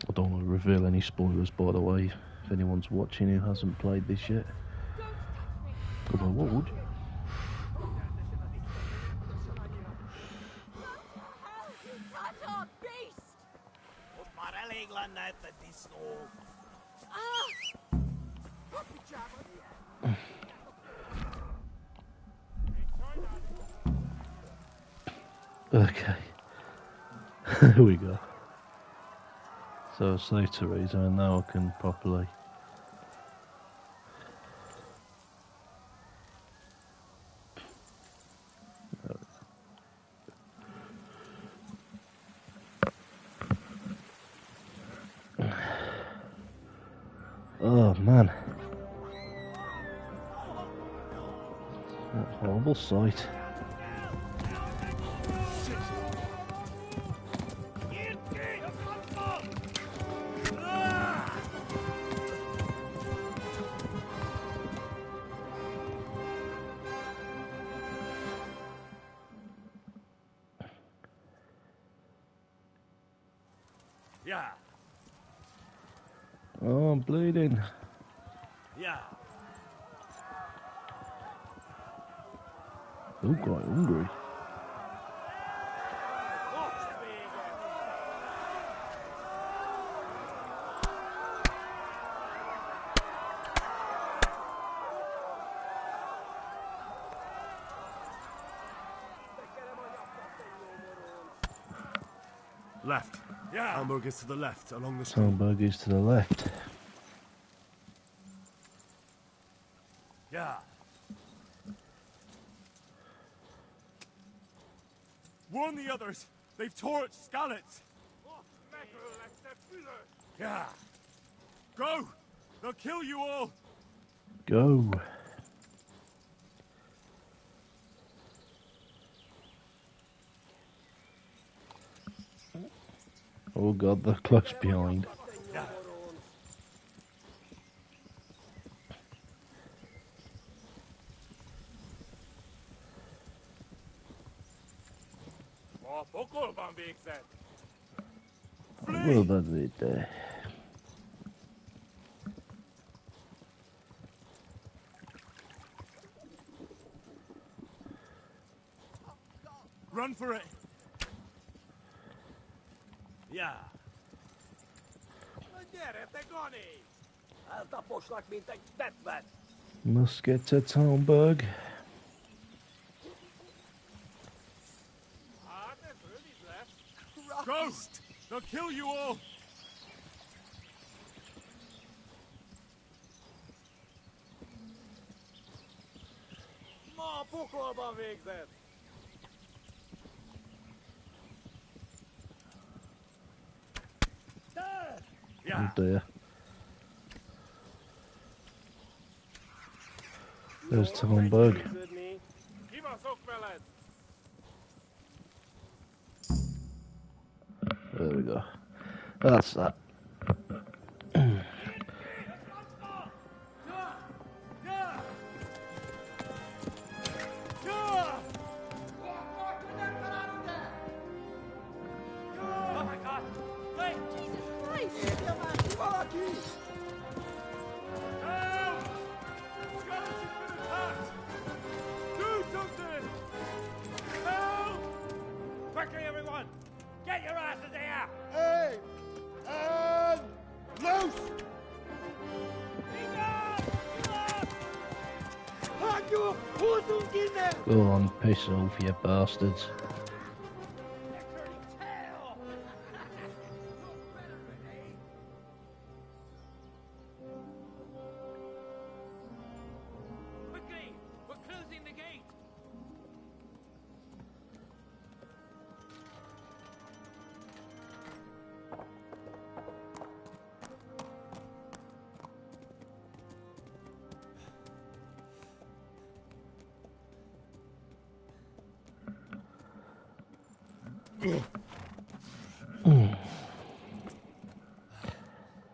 I don't want to reveal any spoilers, by the way, if anyone's watching who hasn't played this yet. Although, what would you? Okay. Here we go. So I saved Teresa and now I can properly oh man. That horrible sight. Yeah. Oh, I'm bleeding. Yeah. Oh, quite hungry. Left. Yeah. Hamburgers to the left, along the street. Hamburgers to the left. Yeah. Warn the others. They've torched Skalitz. Yeah. Go. They'll kill you all. Go. Oh god, they're close behind. Well, that's it there. Run for it. Yeah. Must get to Talmberg. Ghost! They'll kill you all! Ma pokolba végzett! Oh dear. There's Talmberg. There we go. That's that. Go on, piss off, you bastards. Quickly! We're closing the gate!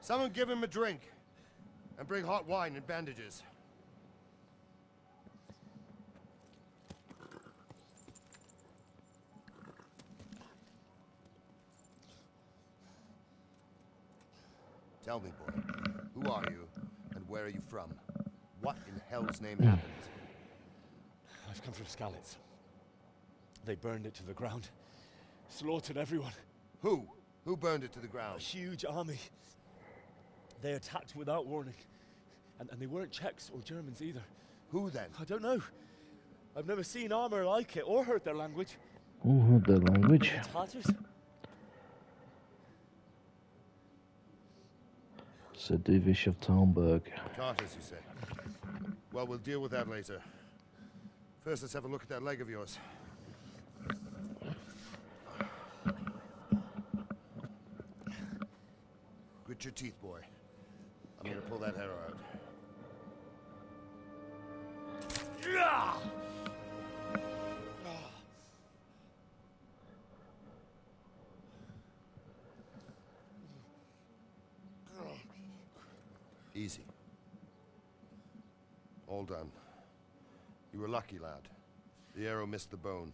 Someone give him a drink. And bring hot wine and bandages. Tell me, boy, who are you, and where are you from? What in hell's name happened? I've come from Skalitz. They burned it to the ground. Slaughtered everyone. Who? Who burned it to the ground? A huge army. They attacked without warning. And they weren't Czechs or Germans either. Who then? I don't know. I've never seen armor like it or heard their language. Oh, heard their language. Tatars? Sir Divish of Talmberg. Tartars, you say? Well, we'll deal with that later. First, let's have a look at that leg of yours. Grit your teeth, boy. I'm gonna pull that arrow out. Easy. All done. You were lucky, lad. The arrow missed the bone.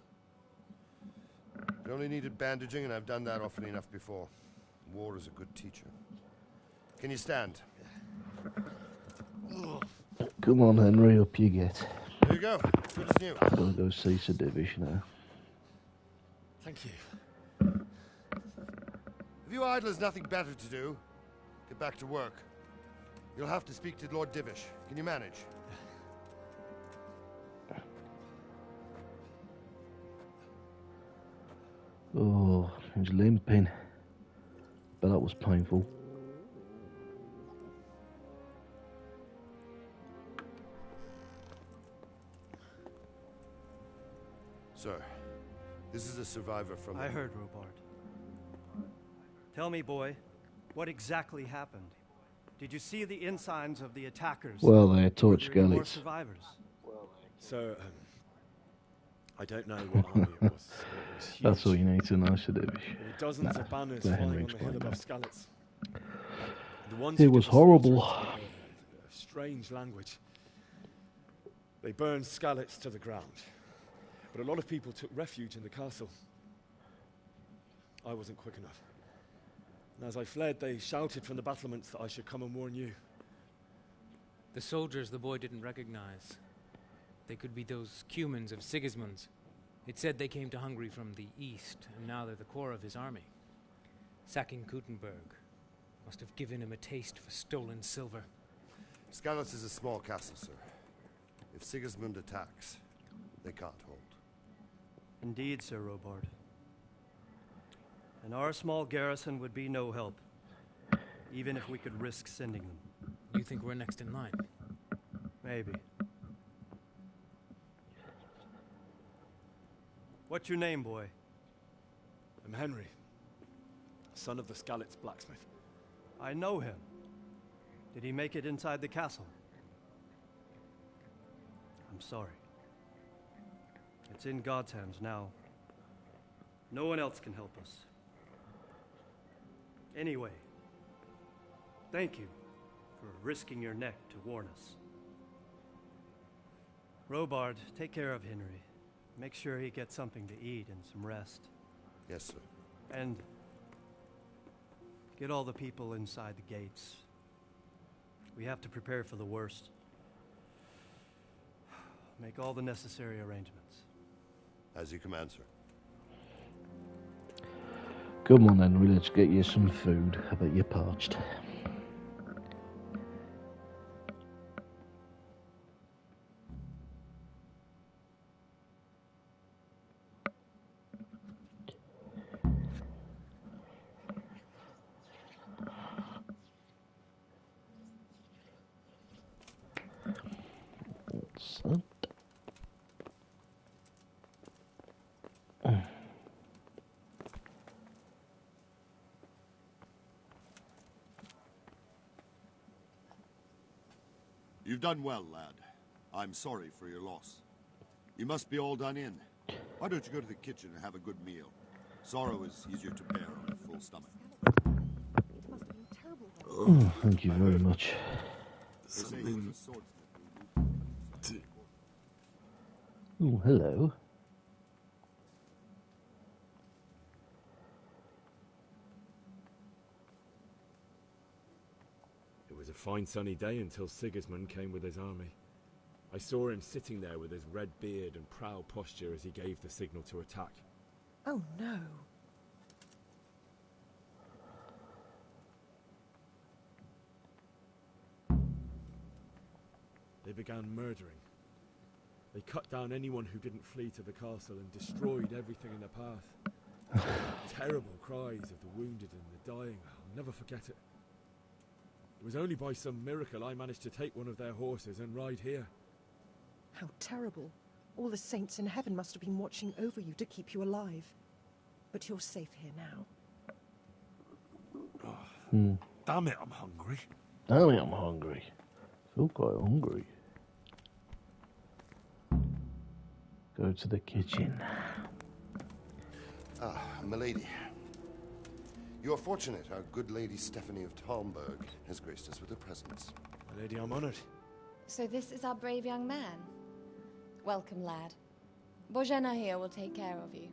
It only needed bandaging, and I've done that often enough before. War is a good teacher. Can you stand? Come on, Henry, up you get. There you go. Good as new. Gotta go see Sir Divish now. Thank you. If you idlers nothing better to do, get back to work. You'll have to speak to Lord Divish. Can you manage? Oh, he's limping. But that was painful. Sir, this is a survivor from... I heard, Robard. Tell me, boy, what exactly happened? Did you see the insigns of the attackers? Well, they're torch Were there any more Skalitz. survivors? So, I don't know what army it was. It was huge. That's all you need to know, Sir Divish. There were dozens of banners let flying Henry on the hill explain above that. Skalitz. The ones It who was did the slaughter horrible. spoke a strange language. They burned Skalitz to the ground. But a lot of people took refuge in the castle. I wasn't quick enough. And as I fled, they shouted from the battlements that I should come and warn you. The soldiers the boy didn't recognize. They could be those Cumans of Sigismund's. It said they came to Hungary from the east, and now they're the core of his army. Sacking Kuttenberg must have given him a taste for stolen silver. Skalitz is a small castle, sir. If Sigismund attacks, they can't hold. Indeed, Sir Robard. And our small garrison would be no help, even if we could risk sending them. You think we're next in line? Maybe. What's your name, boy? I'm Henry, son of the Skalitz blacksmith. I know him. Did he make it inside the castle? I'm sorry. It's in God's hands now. No one else can help us. Anyway, thank you for risking your neck to warn us. Robard, take care of Henry. Make sure he gets something to eat and some rest. Yes, sir. And get all the people inside the gates. We have to prepare for the worst. Make all the necessary arrangements. As you command, sir. Come on, Henry, let's get you some food. I bet you're parched. Excellent. You've done well, lad. I'm sorry for your loss. You must be all done in. Why don't you go to the kitchen and have a good meal? Sorrow is easier to bear on a full stomach. Oh, thank you very much. Something... Oh, hello. It was a fine sunny day until Sigismund came with his army. I saw him sitting there with his red beard and proud posture as he gave the signal to attack. Oh no. They began murdering. They cut down anyone who didn't flee to the castle and destroyed everything in the path. Terrible cries of the wounded and the dying. I'll never forget it. It was only by some miracle I managed to take one of their horses and ride here. How terrible. All the saints in heaven must have been watching over you to keep you alive. But you're safe here now. Damn it, I'm hungry. Damn it, I'm hungry. Feel quite hungry. Go to the kitchen. Ah, milady. You are fortunate our good lady Stephanie of Talmberg has graced us with her presence. My lady, I'm honored. So this is our brave young man. Welcome, lad. Bojana here will take care of you.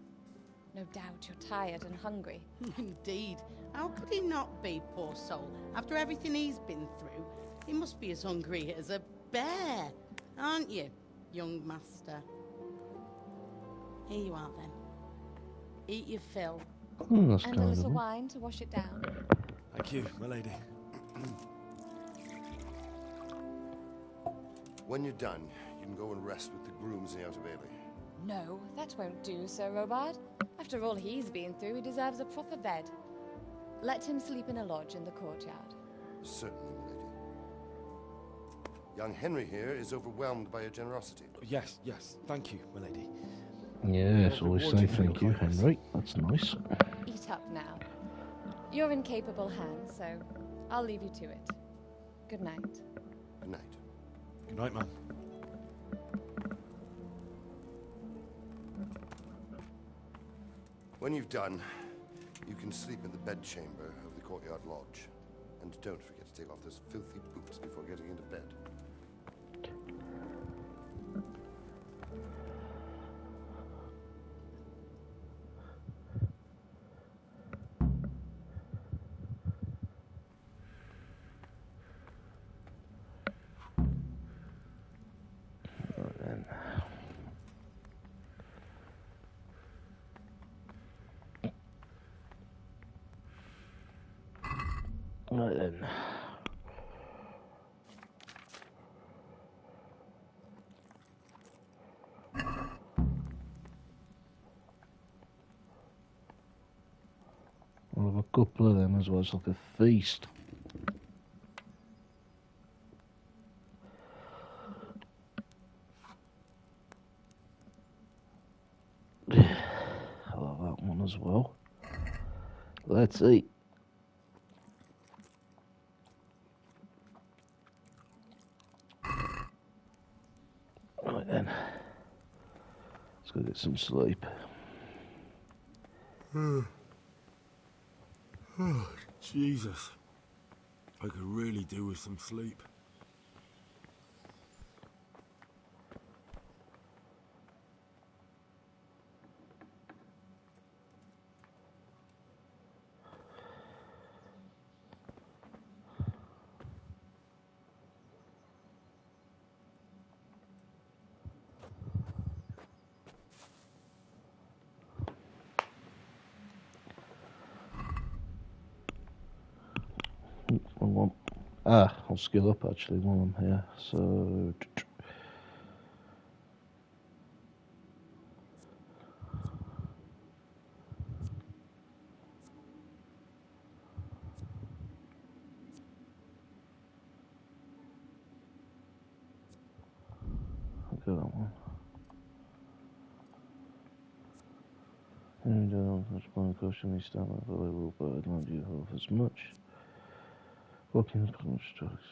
No doubt you're tired and hungry. Indeed. How could he not be, poor soul? After everything he's been through, he must be as hungry as a bear, aren't you, young master? Here you are, then. Eat your fill. That's and kind a of little them. wine to wash it down. Thank you, my lady. When you're done, you can go and rest with the grooms in the Outer Bailey. No, that won't do, Sir Robard. After all he's been through, he deserves a proper bed. Let him sleep in a lodge in the courtyard. Certainly, milady. Young Henry here is overwhelmed by your generosity. Yes, yes. Thank you, my lady. Yes, always say thank you, Henry. That's nice. Eat up now. You're in capable hands, so I'll leave you to it. Good night. Good night. Good night, ma'am. When you've done, you can sleep in the bedchamber of the courtyard lodge. And don't forget to take off those filthy boots before getting into bed. Right then. I'll have a couple of them as well. It's like a feast. I'll have that one as well. Let's eat. Right then. Let's go get some sleep. Oh, Jesus. I could really do with some sleep. Wrong one. Ah, I'll skill up actually while I'm here. So. do that one. And much more caution this time I will but not you half as much. Walking strokes.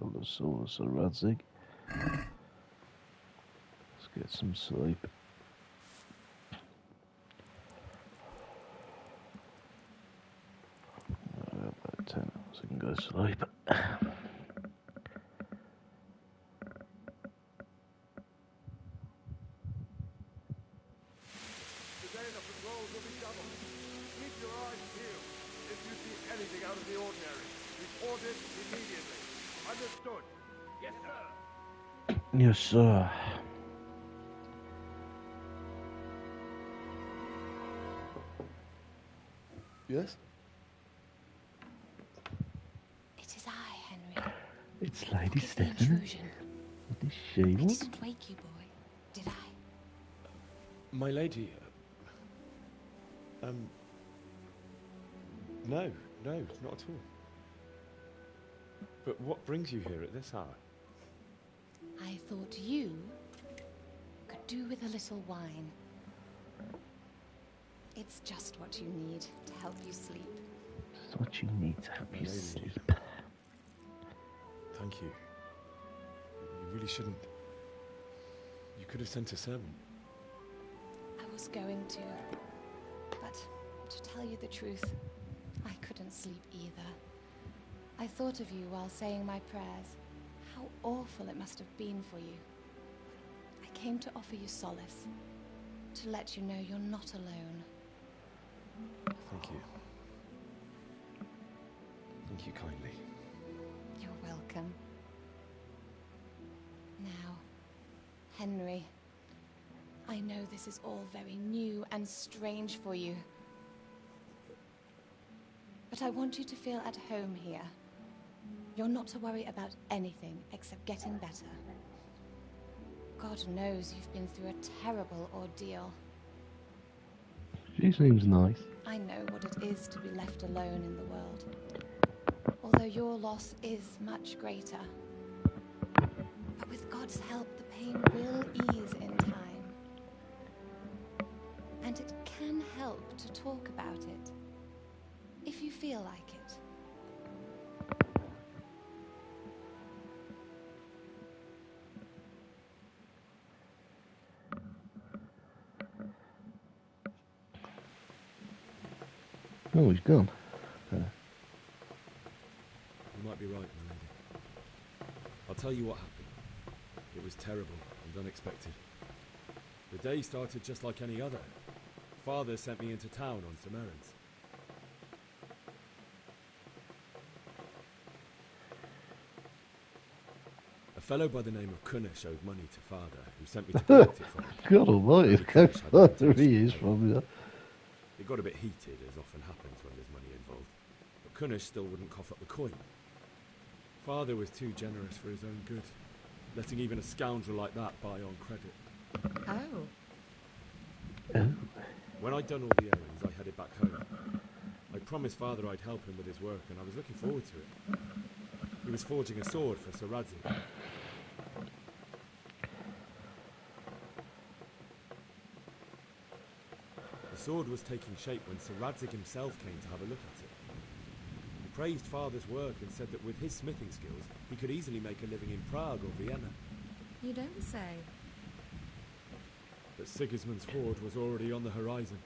Got the source of Radzig. Let's get some sleep. About 10 hours I can go to sleep. Today the patrols will be doubled. Keep your eyes peeled. If you see anything out of the ordinary, report it immediately. Understood? Yes, sir. Yes, sir. Yes? It is I, Henry. It's Lady Forgive the Stephanie. intrusion. What is she I want? didn't wake you, boy, did I? My lady. No, not at all. But what brings you here at this hour? I thought you could do with a little wine. It's just what you need to help you sleep. That's what you need to help you Lady. sleep. Thank you. You really shouldn't. You could have sent a servant. I was going to, but to tell you the truth, I couldn't sleep either. I thought of you while saying my prayers. How awful it must have been for you. I came to offer you solace, to let you know you're not alone. Thank you. Thank you kindly. You're welcome. Now, Henry, I know this is all very new and strange for you. But I want you to feel at home here. You're not to worry about anything except getting better. God knows you've been through a terrible ordeal. She seems nice. I know what it is to be left alone in the world. Although your loss is much greater. But with God's help, the pain will ease in time. And it can help to talk about it, if you feel like it. Oh, he's gone. You might be right, my lady. I'll tell you what happened. It was terrible and unexpected. The day started just like any other. Father sent me into town on some errands. A fellow by the name of Kunnish owed money to Father, who sent me to collect it from him. God almighty, there he is from you. It got a bit heated, as often happens when there's money involved. But Kunnish still wouldn't cough up the coin. Father was too generous for his own good, letting even a scoundrel like that buy on credit. Oh. When I'd done all the errands, I headed back home. I promised Father I'd help him with his work, and I was looking forward to it. He was forging a sword for Sir Radzig. The sword was taking shape when Sir Radzig himself came to have a look at it. He praised Father's work and said that with his smithing skills, he could easily make a living in Prague or Vienna. You don't say. But Sigismund's horde was already on the horizon,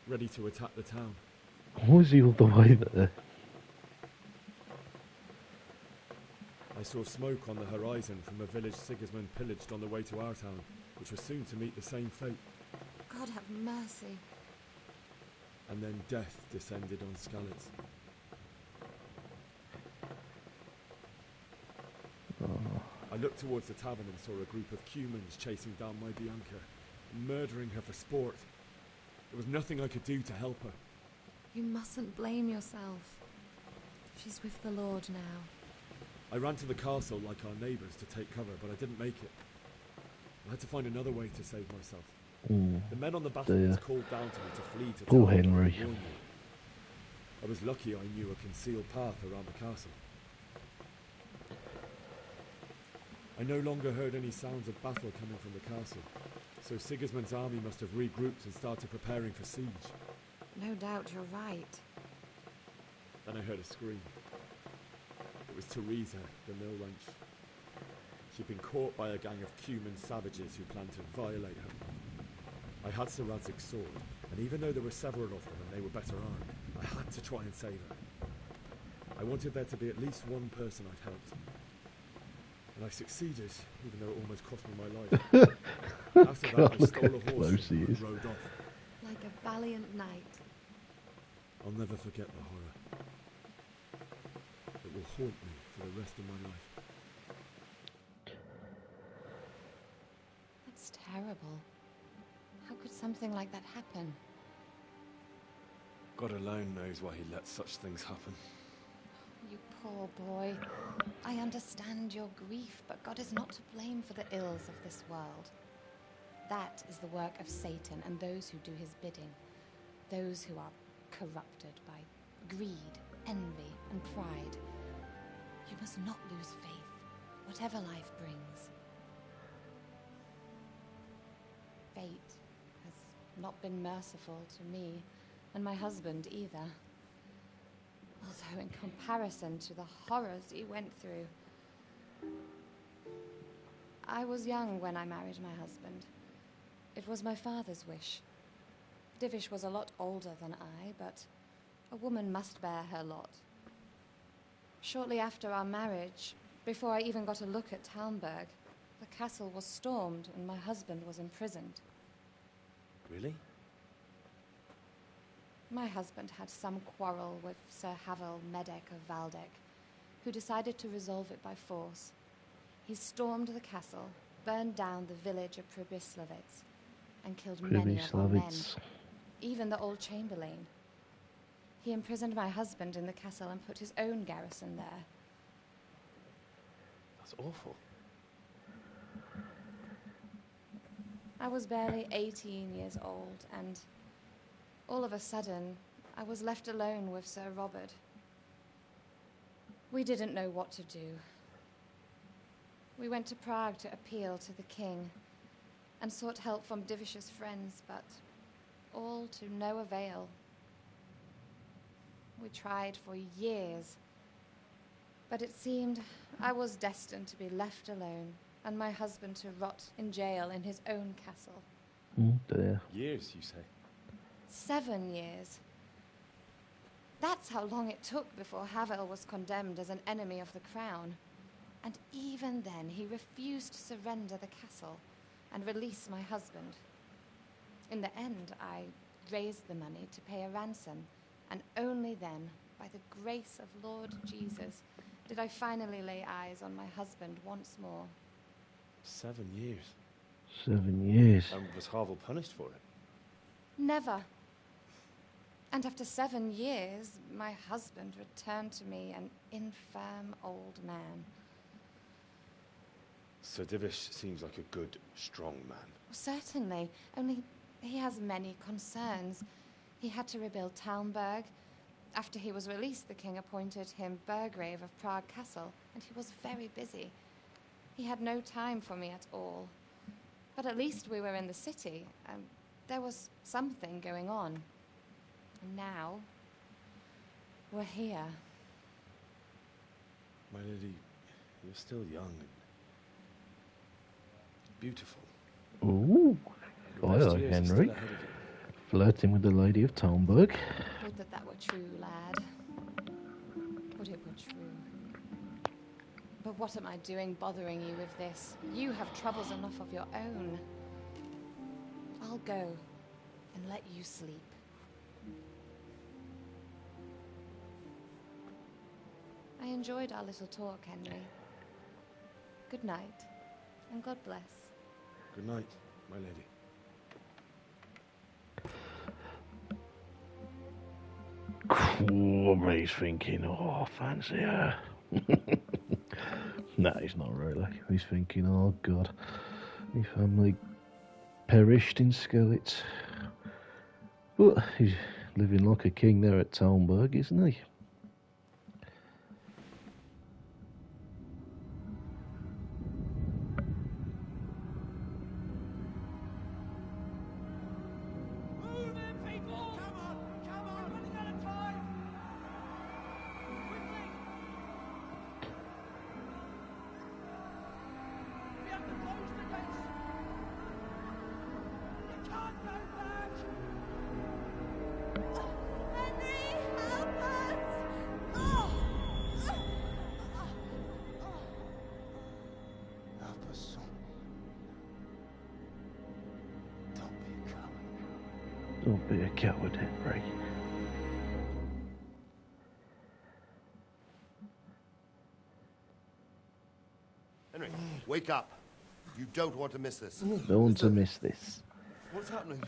ready to attack the town. Why is he all the way there? I saw smoke on the horizon from a village Sigismund pillaged on the way to our town, which was soon to meet the same fate. God have mercy. And then death descended on Skalitz. I looked towards the tavern and saw a group of Cumans chasing down my Bianca, murdering her for sport. There was nothing I could do to help her. You mustn't blame yourself. She's with the Lord now. I ran to the castle like our neighbours to take cover, but I didn't make it. I had to find another way to save myself. The men on the battlements called down to me to flee to Poor Talbot and Henry. warn you. I was lucky I knew a concealed path around the castle. I no longer heard any sounds of battle coming from the castle, so Sigismund's army must have regrouped and started preparing for siege. No doubt you're right. Then I heard a scream. It was Teresa, the mill wench. She'd been caught by a gang of Cuman savages who planned to violate her. I had Sir Radzig's sword, and even though there were several of them and they were better armed, I had to try and save her. I wanted there to be at least one person I'd helped. And I succeeded, even though it almost cost me my life. After that, I stole a horse and rode off. Like a valiant knight. I'll never forget the horror. It will haunt me for the rest of my life. That's terrible. How could something like that happen? God alone knows why he lets such things happen. You poor boy. I understand your grief, but God is not to blame for the ills of this world. That is the work of Satan and those who do his bidding. Those who are corrupted by greed, envy, and pride. You must not lose faith, whatever life brings. Fate has not been merciful to me, and my husband either. Although in comparison to the horrors he went through. I was young when I married my husband. It was my father's wish. Divish was a lot older than I, but a woman must bear her lot. Shortly after our marriage, before I even got a look at Talmberg, the castle was stormed and my husband was imprisoned. Really? My husband had some quarrel with Sir Havel Medek of Valdek, who decided to resolve it by force. He stormed the castle, burned down the village of Pribyslavitz, and killed many of our men, even the old chamberlain. He imprisoned my husband in the castle and put his own garrison there. That's awful. I was barely 18 years old, and all of a sudden, I was left alone with Sir Robert. We didn't know what to do. We went to Prague to appeal to the king and sought help from Divish's friends, but all to no avail. We tried for years, but it seemed I was destined to be left alone and my husband to rot in jail in his own castle. Years, you say? 7 years. That's how long it took before Havel was condemned as an enemy of the crown. And even then, he refused to surrender the castle and release my husband. In the end, I raised the money to pay a ransom, and only then, by the grace of Lord Jesus, did I finally lay eyes on my husband once more. 7 years. 7 years. And was Havel punished for it? Never. And after 7 years, my husband returned to me an infirm old man. Sir Divish seems like a good, strong man. Certainly, only he has many concerns. He had to rebuild Talmberg. After he was released, the king appointed him Burgrave of Prague Castle, and he was very busy. He had no time for me at all. But at least we were in the city, and there was something going on. And now, we're here. My lady, you're still young and beautiful. Ooh. The best Aye, years are still Henry. ahead of you. Flirting with the Lady of Talmberg. Would that that were true, lad. Would it were true. But what am I doing bothering you with this? You have troubles enough of your own. I'll go and let you sleep. I enjoyed our little talk, Henry. Good night, and God bless. Good night, my lady. Oh, he's thinking, oh, fancy her. No, he's not really. He's thinking, oh, God, my family perished in Skellets. But he's living like a king there at Talmberg, isn't he? Don't be a coward, Henry. Henry, wake up. You don't want to miss this. Don't want to miss this. What's happening?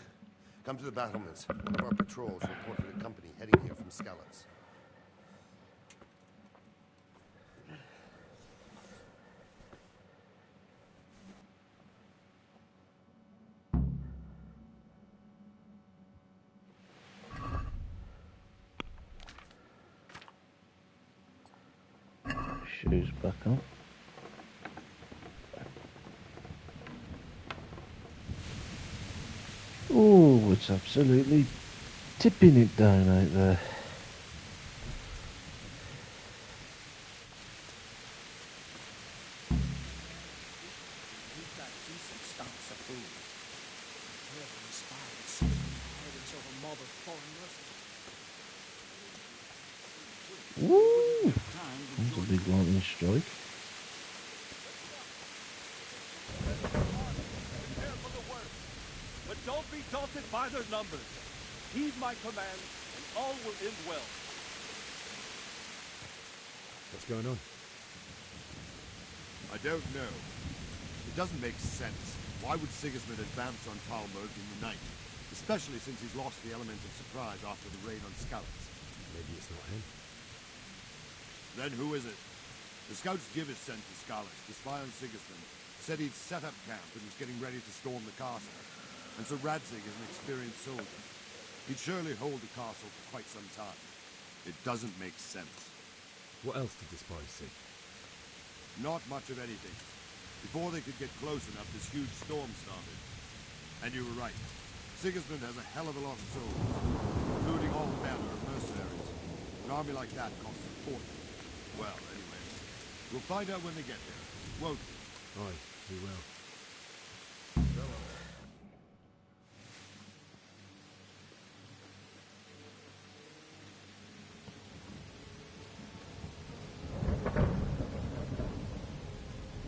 Come to the battlements. One of our patrols reported a company heading here from Skellets. Shoes back on. Oh, it's absolutely tipping it down out there. Woo! That's a big lightning strike. But don't be daunted by their numbers. Heed my command, and all will end well. What's going on? I don't know. It doesn't make sense. Why would Sigismund advance on Talmberg in the night? Especially since he's lost the element of surprise after the raid on Skellets. Maybe it's not him. Then who is it? The scouts Givis sent to Skellets to spy on Sigismund said he'd set up camp and was getting ready to storm the castle. And so Radzig is an experienced soldier. He'd surely hold the castle for quite some time. It doesn't make sense. What else did the spies see? Not much of anything. Before they could get close enough, this huge storm started. And you were right. Sigismund has a hell of a lot of soldiers, including all manner of mercenaries. An army like that costs a fortune. Well, anyway, we'll find out when they get there, won't we? Aye, we will.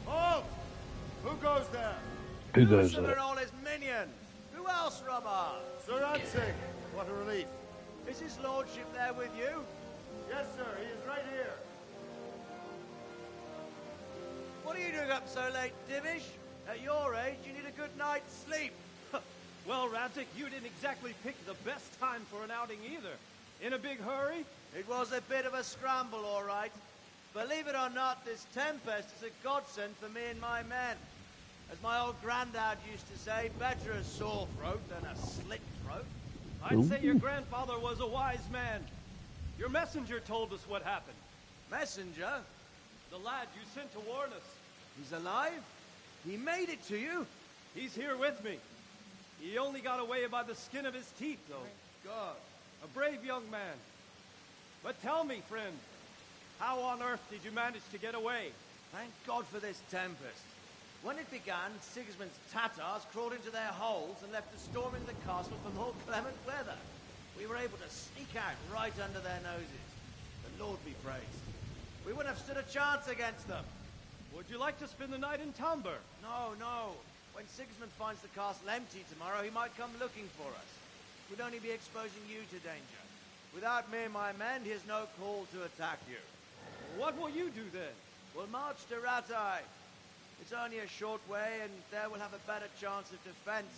Halt! Who goes there? Who goes Lucifer there? and all his minions. Who else, Robert? Sir Radzig, what a relief. Is his lordship there with you? Yes, sir, he is right here. What are you doing up so late, Dimish? At your age, you need a good night's sleep. Well, Radzig, you didn't exactly pick the best time for an outing either. In a big hurry? It was a bit of a scramble, all right. Believe it or not, this tempest is a godsend for me and my men. As my old granddad used to say, better a sore throat than a slit throat. I'd say your grandfather was a wise man. Your messenger told us what happened. Messenger? The lad you sent to warn us. He's alive? He made it to you? He's here with me. He only got away by the skin of his teeth, though. Thank God. A brave young man. But tell me, friend, how on earth did you manage to get away? Thank God for this tempest. When it began, Sigismund's Tatars crawled into their holes and left us storming the castle for more clement weather. We were able to sneak out right under their noses. The Lord be praised. We wouldn't have stood a chance against them. Would you like to spend the night in Talmberg? No, no. When Sigismund finds the castle empty tomorrow, he might come looking for us. We'd only be exposing you to danger. Without me and my men, he has no call to attack you. What will you do then? We'll march to Ratai. It's only a short way, and there we'll have a better chance of defense,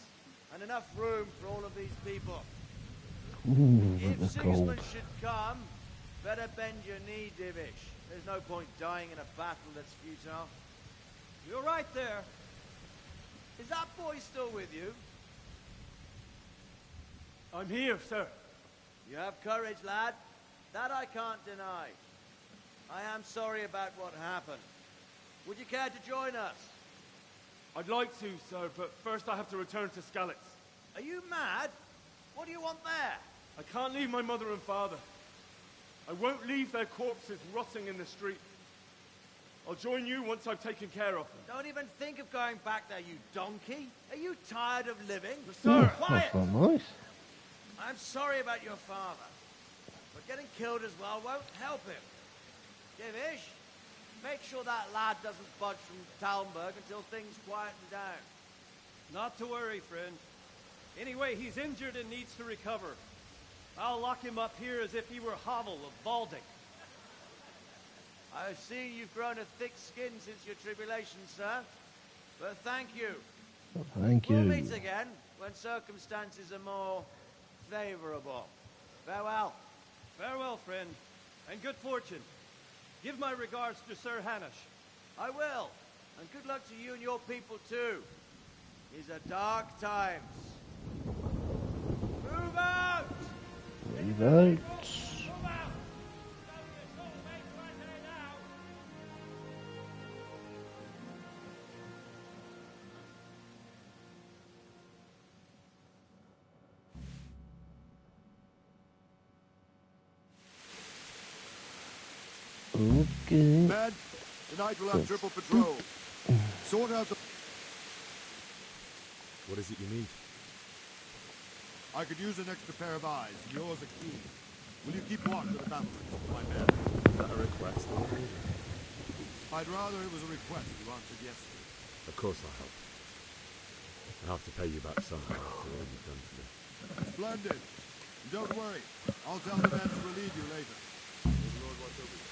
and enough room for all of these people. Ooh, If that's Sigismund cold. should come, Better bend your knee, Divish. There's no point dying in a battle that's futile. You're right there. Is that boy still with you? I'm here, sir. You have courage, lad. That I can't deny. I am sorry about what happened. Would you care to join us? I'd like to, sir, but first I have to return to Skalitz. Are you mad? What do you want there? I can't leave my mother and father. I won't leave their corpses rotting in the street. I'll join you once I've taken care of them. Don't even think of going back there, you donkey. Are you tired of living? Sir, quiet! That's not nice. I'm sorry about your father, but getting killed as well won't help him. Divish, make sure that lad doesn't budge from Talmberg until things quieten down. Not to worry, friend. Anyway, he's injured and needs to recover. I'll lock him up here as if he were Havel of Baldic. I've seen you've grown a thick skin since your tribulation, sir. But thank you. Thank you. We'll meet again when circumstances are more favorable. Farewell. Farewell, friend, and good fortune. Give my regards to Sir Hanush. I will. And good luck to you and your people, too. These are dark times. Move out! Move out. Okay. Men, tonight we'll have triple patrol. Sort out the... What is it you need? I could use an extra pair of eyes, and yours are keen. Will you keep watch of the battlements for my men? Is that a request or an order? I'd rather it was a request you answered yesterday. Of course I'll help. I'll have to pay you back somehow for all you've done for me. Splendid. And don't worry. I'll tell the men to relieve you later. May the Lord watch over you.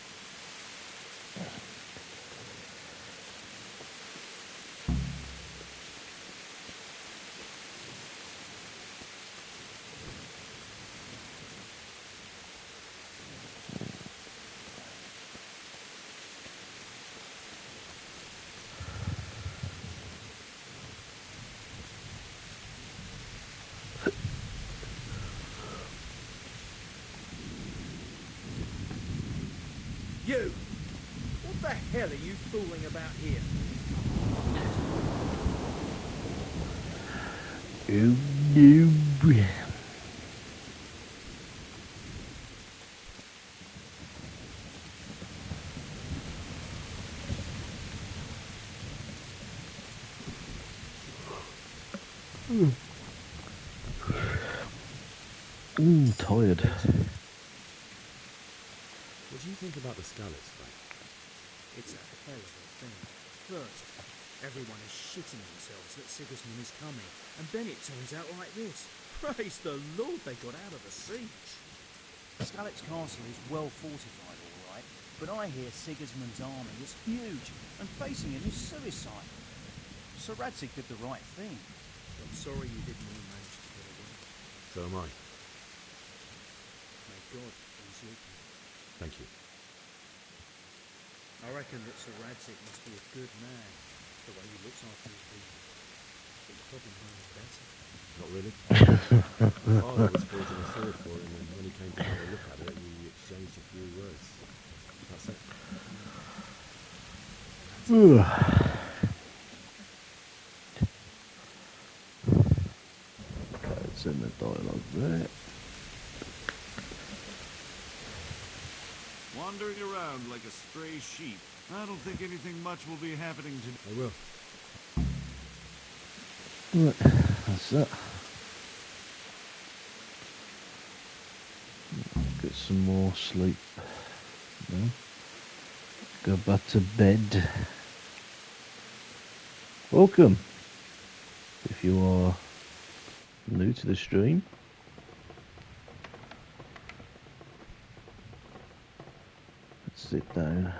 You! What the hell are you fooling about here? Oh no. Tired. What do you think about the Skalitz fight? It's a hell of a thing. First, everyone is shitting themselves that Sigismund is coming, and then it turns out like this. Praise the Lord, they got out of the siege. Skalitz Castle is well fortified, all right, but I hear Sigismund's army is huge, and facing him is suicide. Sir Radzig did the right thing. I'm sorry you didn't all manage to get away. So am I. May God please you. Thank you. I reckon that Sir Radzig must be a good man, the way he looks after his people. But you probably know him better. Not really. My father was forging a sword for him, and when he came to have a look at it, we exchanged a few words. That's it. That's in the dialogue there. Wandering around like a stray sheep. I don't think anything much will be happening today. I will. Right, that's that. Get some more sleep. No. Go back to bed. Welcome. If you are new to the stream. Let's sit down.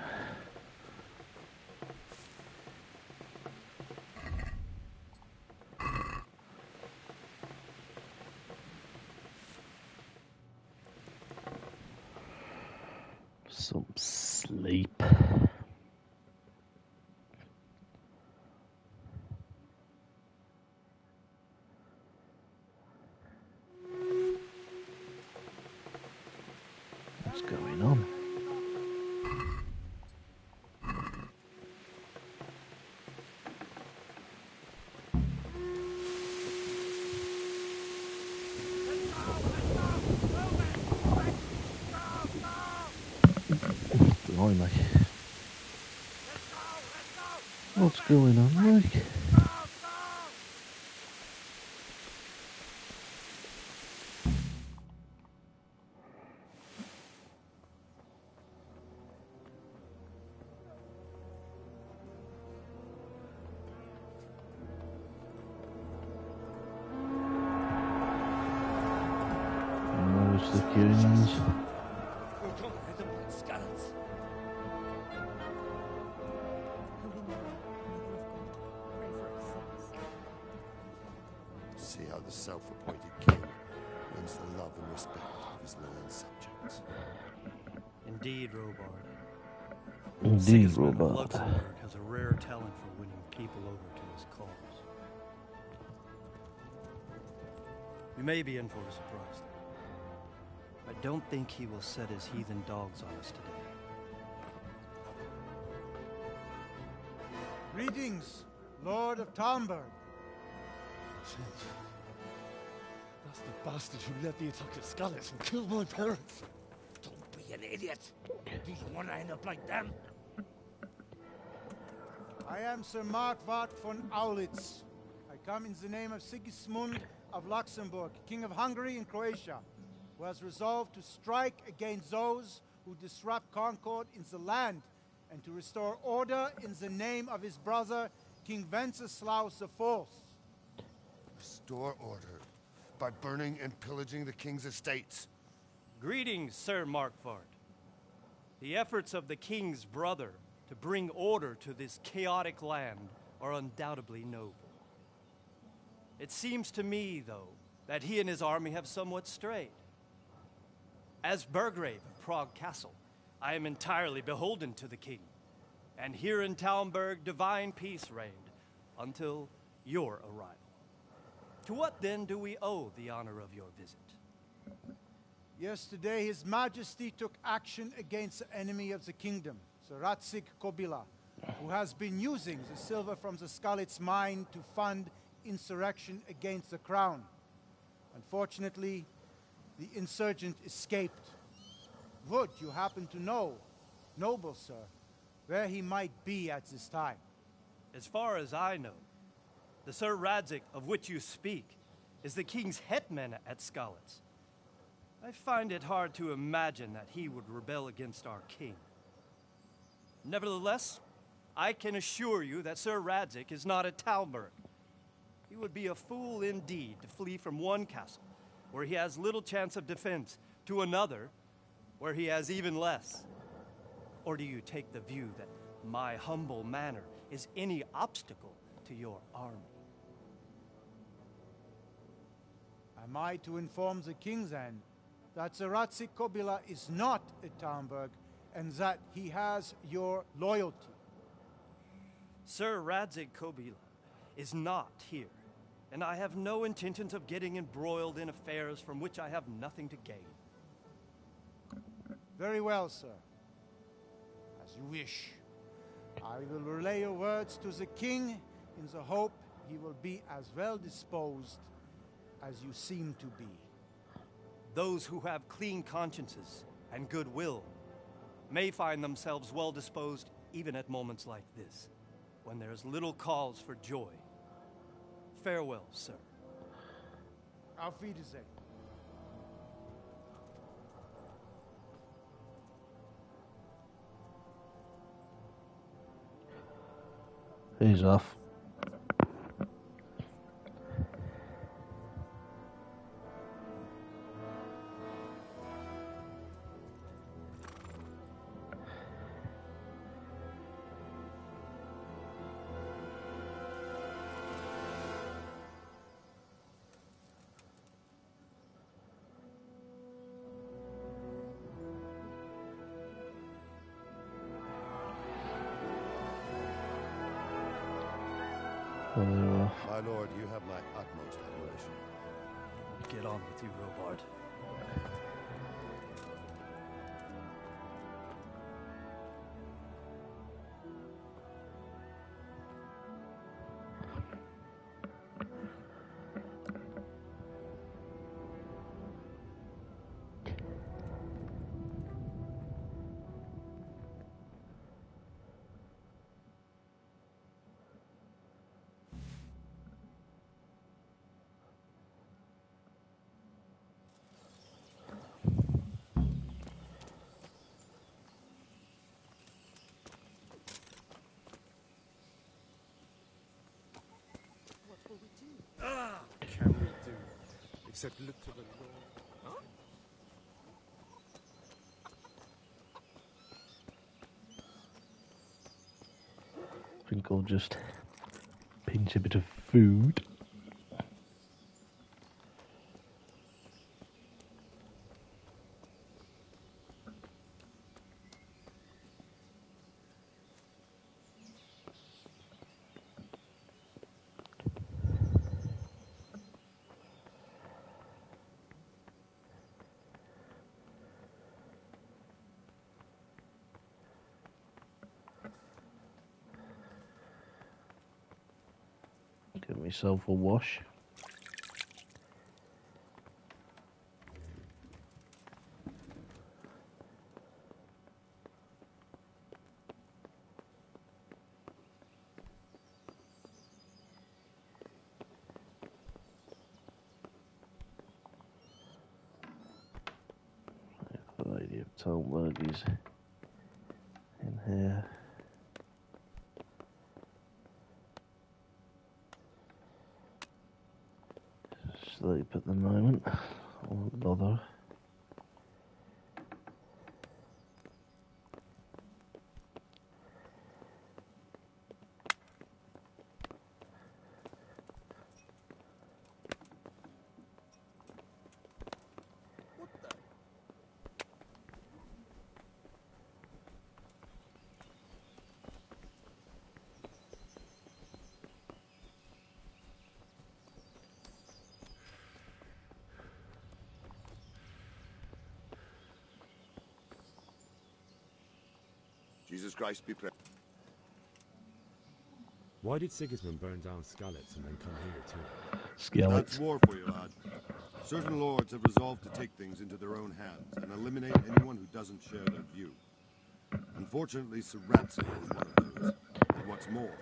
some sleep. What's going on? Blimey. What's going on, Mike? There's the Kings. See how the self-appointed king wins the love and respect of his loyal subjects. Indeed, Robard. Indeed, Sigismund of Robard. Luxembourg has a rare talent for winning people over to his cause. We may be in for a surprise, though. I don't think he will set his heathen dogs on us today. Greetings, Lord of Talmberg. That's the bastard who led the attack at Skalitz and killed my parents. Don't be an idiot. Do you want to end up like them? I am Sir Markwart von Aulitz. I come in the name of Sigismund of Luxembourg, King of Hungary and Croatia, who has resolved to strike against those who disrupt concord in the land and to restore order in the name of his brother, King Wenceslaus IV. Restore order by burning and pillaging the king's estates. Greetings, Sir Markwart. The efforts of the king's brother to bring order to this chaotic land are undoubtedly noble. It seems to me, though, that he and his army have somewhat strayed. As Burgrave of Prague Castle, I am entirely beholden to the king, and here in Talmberg divine peace reigned until your arrival. To what then do we owe the honor of your visit? Yesterday, His Majesty took action against the enemy of the kingdom, Sir Ratzik Kobila, who has been using the silver from the Skalitz mine to fund insurrection against the crown. Unfortunately, the insurgent escaped. Would you happen to know, noble sir, where he might be at this time? As far as I know, the Sir Radzik of which you speak is the king's hetman at Skalitz. I find it hard to imagine that he would rebel against our king. Nevertheless, I can assure you that Sir Radzik is not at Talmberg. He would be a fool indeed to flee from one castle, where he has little chance of defense, to another, where he has even less. Or do you take the view that my humble manner is any obstacle to your army? Am I to inform the king then that Sir Ratzik Kobila is not at Talmberg and that he has your loyalty? Sir Radzik Kobila is not here, and I have no intentions of getting embroiled in affairs from which I have nothing to gain. Very well, sir. As you wish. I will relay your words to the king in the hope he will be as well disposed as you seem to be. Those who have clean consciences and goodwill may find themselves well disposed even at moments like this, when there is little cause for joy. Farewell, sir. Auf Wiedersehen. He's off. My lord, you have my utmost admiration. Get on with you, Robard. Can we do except look to the Lord? Huh? I think I'll just pinch a bit of food. Give myself a wash. The Lady of Talmberg is in here. Sleep at the moment. I won't bother. Jesus Christ be praised. Why did Sigismund burn down Skalitz and then come here too? That's war for you, lad. Certain lords have resolved to take things into their own hands and eliminate anyone who doesn't share their view. Unfortunately, Sir Ratzik was one of those. And what's more,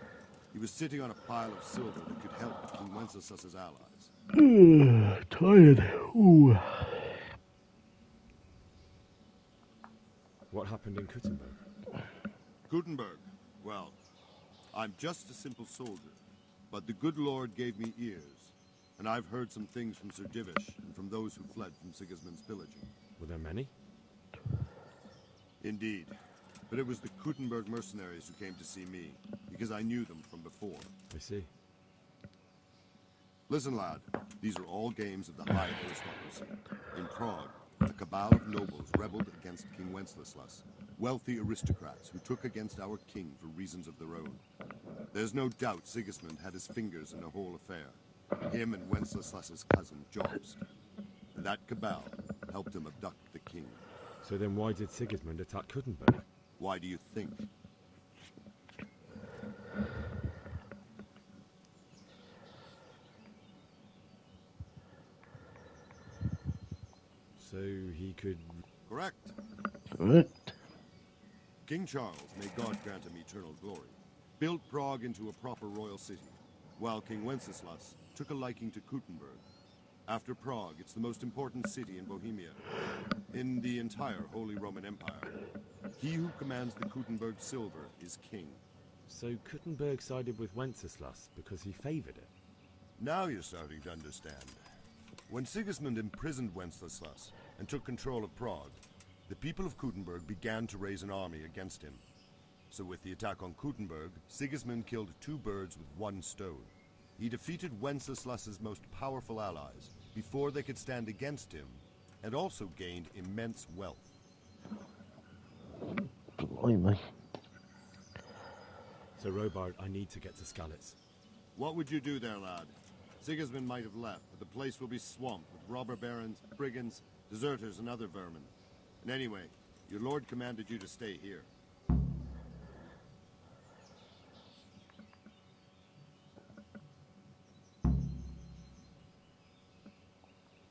he was sitting on a pile of silver that could help King Wenceslas's allies. Tired. Ooh. What happened in Kuttenberg? Gutenberg. Well, I'm just a simple soldier, but the good Lord gave me ears, and I've heard some things from Sir Divish and from those who fled from Sigismund's pillaging. Were there many? Indeed, but it was the Kuttenberg mercenaries who came to see me, because I knew them from before. I see. Listen, lad, these are all games of the high aristocracy. In Prague, a cabal of nobles rebelled against King Wenceslas, wealthy aristocrats who took against our king for reasons of their own. There's no doubt Sigismund had his fingers in the whole affair. Him and Wenceslas's cousin, Jobst. And that cabal helped him abduct the king. So then why did Sigismund attack Kuttenberg? Why do you think? So he could... Correct. Correct. King Charles, may God grant him eternal glory, built Prague into a proper royal city, while King Wenceslas took a liking to Kuttenberg. After Prague, it's the most important city in Bohemia, in the entire Holy Roman Empire. He who commands the Kuttenberg silver is king. So Kuttenberg sided with Wenceslas because he favored it? Now you're starting to understand. When Sigismund imprisoned Wenceslas and took control of Prague, the people of Kuttenberg began to raise an army against him. So with the attack on Kuttenberg, Sigismund killed two birds with one stone. He defeated Wenceslas's most powerful allies before they could stand against him, and also gained immense wealth. Blimey. So Robard, I need to get to Skalitz. What would you do there, lad? Sigismund might have left, but the place will be swamped with robber barons, brigands, deserters, and other vermin. And anyway, your lord commanded you to stay here.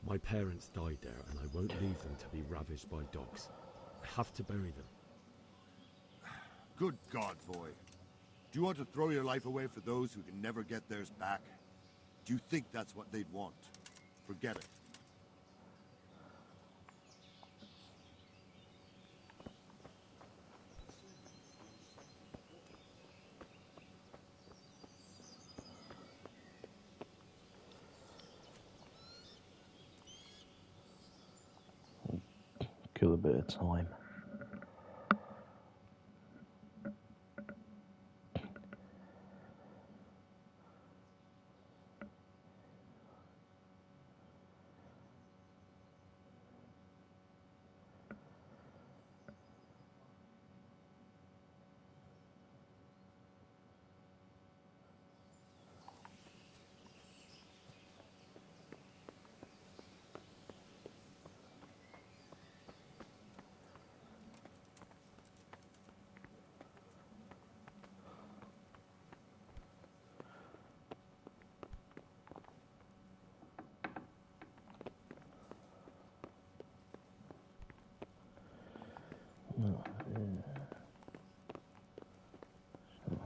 My parents died there, and I won't leave them to be ravaged by dogs. I have to bury them. Good God, boy. Do you want to throw your life away for those who can never get theirs back? Do you think that's what they'd want? Forget it. Kill a bit of time.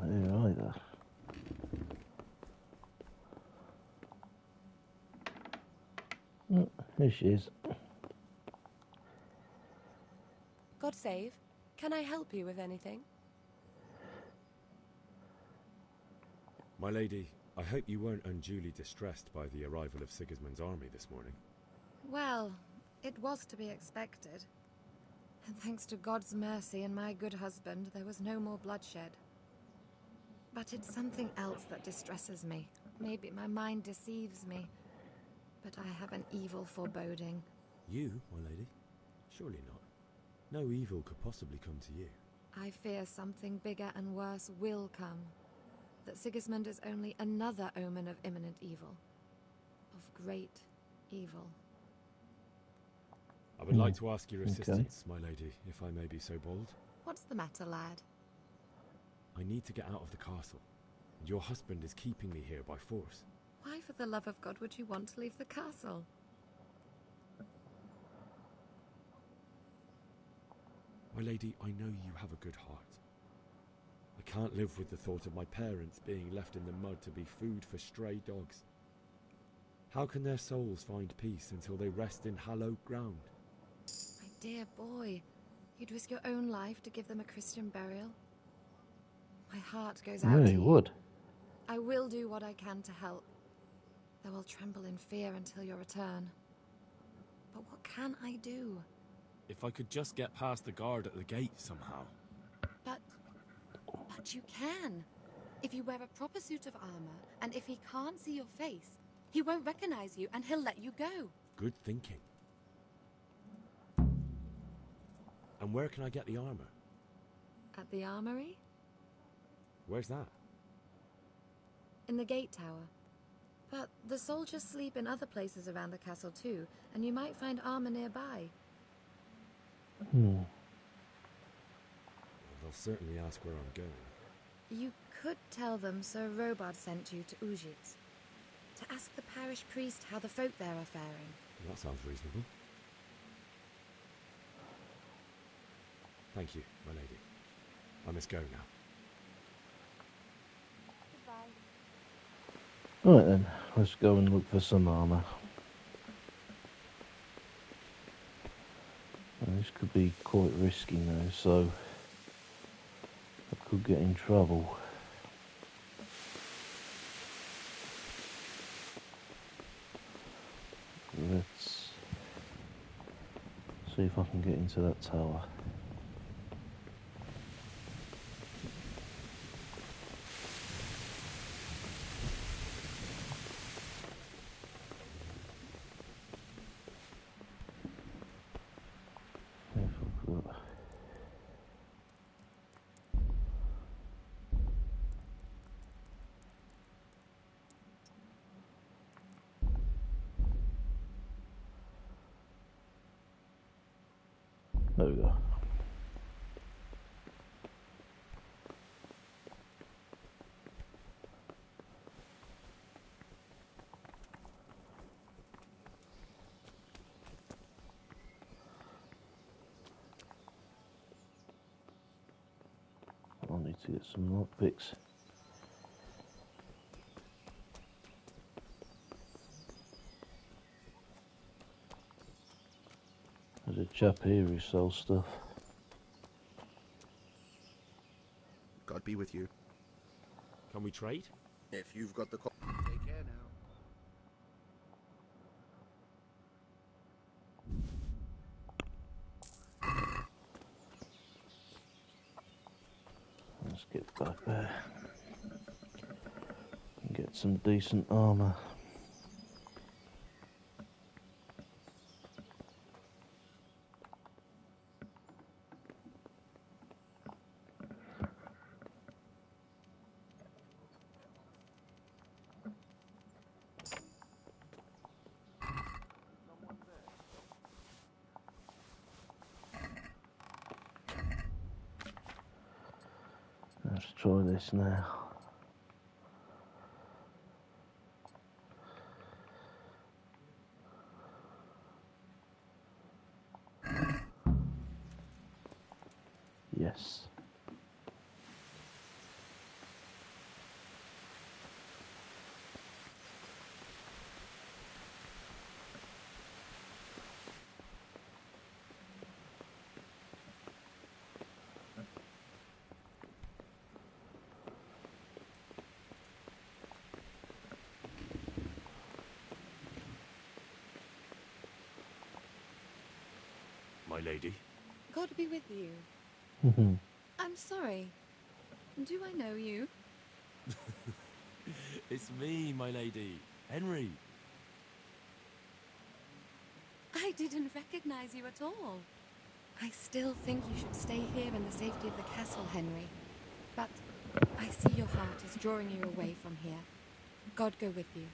Here either. Oh, there she is. God save. Can I help you with anything? My lady, I hope you weren't unduly distressed by the arrival of Sigismund's army this morning. Well, it was to be expected. And thanks to God's mercy and my good husband, there was no more bloodshed. But it's something else that distresses me. Maybe my mind deceives me. But I have an evil foreboding. You, my lady? Surely not. No evil could possibly come to you. I fear something bigger and worse will come. That Sigismund is only another omen of imminent evil. Of great evil. I would like to ask your assistance, my lady, if I may be so bold. What's the matter, lad? I need to get out of the castle. And your husband is keeping me here by force. Why, for the love of God, would you want to leave the castle? My lady, I know you have a good heart. I can't live with the thought of my parents being left in the mud to be food for stray dogs. How can their souls find peace until they rest in hallowed ground? My dear boy, you'd risk your own life to give them a Christian burial? My heart goes out to you. Would. I will do what I can to help, though I'll tremble in fear until your return. But what can I do? If I could just get past the guard at the gate somehow. But you can. If you wear a proper suit of armor, and if he can't see your face, he won't recognize you and he'll let you go. Good thinking. And where can I get the armor? At the armory? Where's that? In the gate tower. But the soldiers sleep in other places around the castle too, and you might find armor nearby. Hmm. They'll certainly ask where I'm going. You could tell them Sir Robard sent you to Ujitz, to ask the parish priest how the folk there are faring. That sounds reasonable. Thank you, my lady. I must go now. Right then, let's go and look for some armour. This could be quite risky now, so I could get in trouble. Let's see if I can get into that tower. There we go. I need to get some lockpicks. There's a chap here who sells stuff. God be with you. Can we trade? If you've got the... Take care now. Let's get back there and get some decent armour. Let's try this now. Yes. My lady. God be with you. I'm sorry. Do I know you? It's me, my lady. Henry. I didn't recognize you at all. I still think you should stay here in the safety of the castle, Henry. But I see your heart is drawing you away from here. God go with you.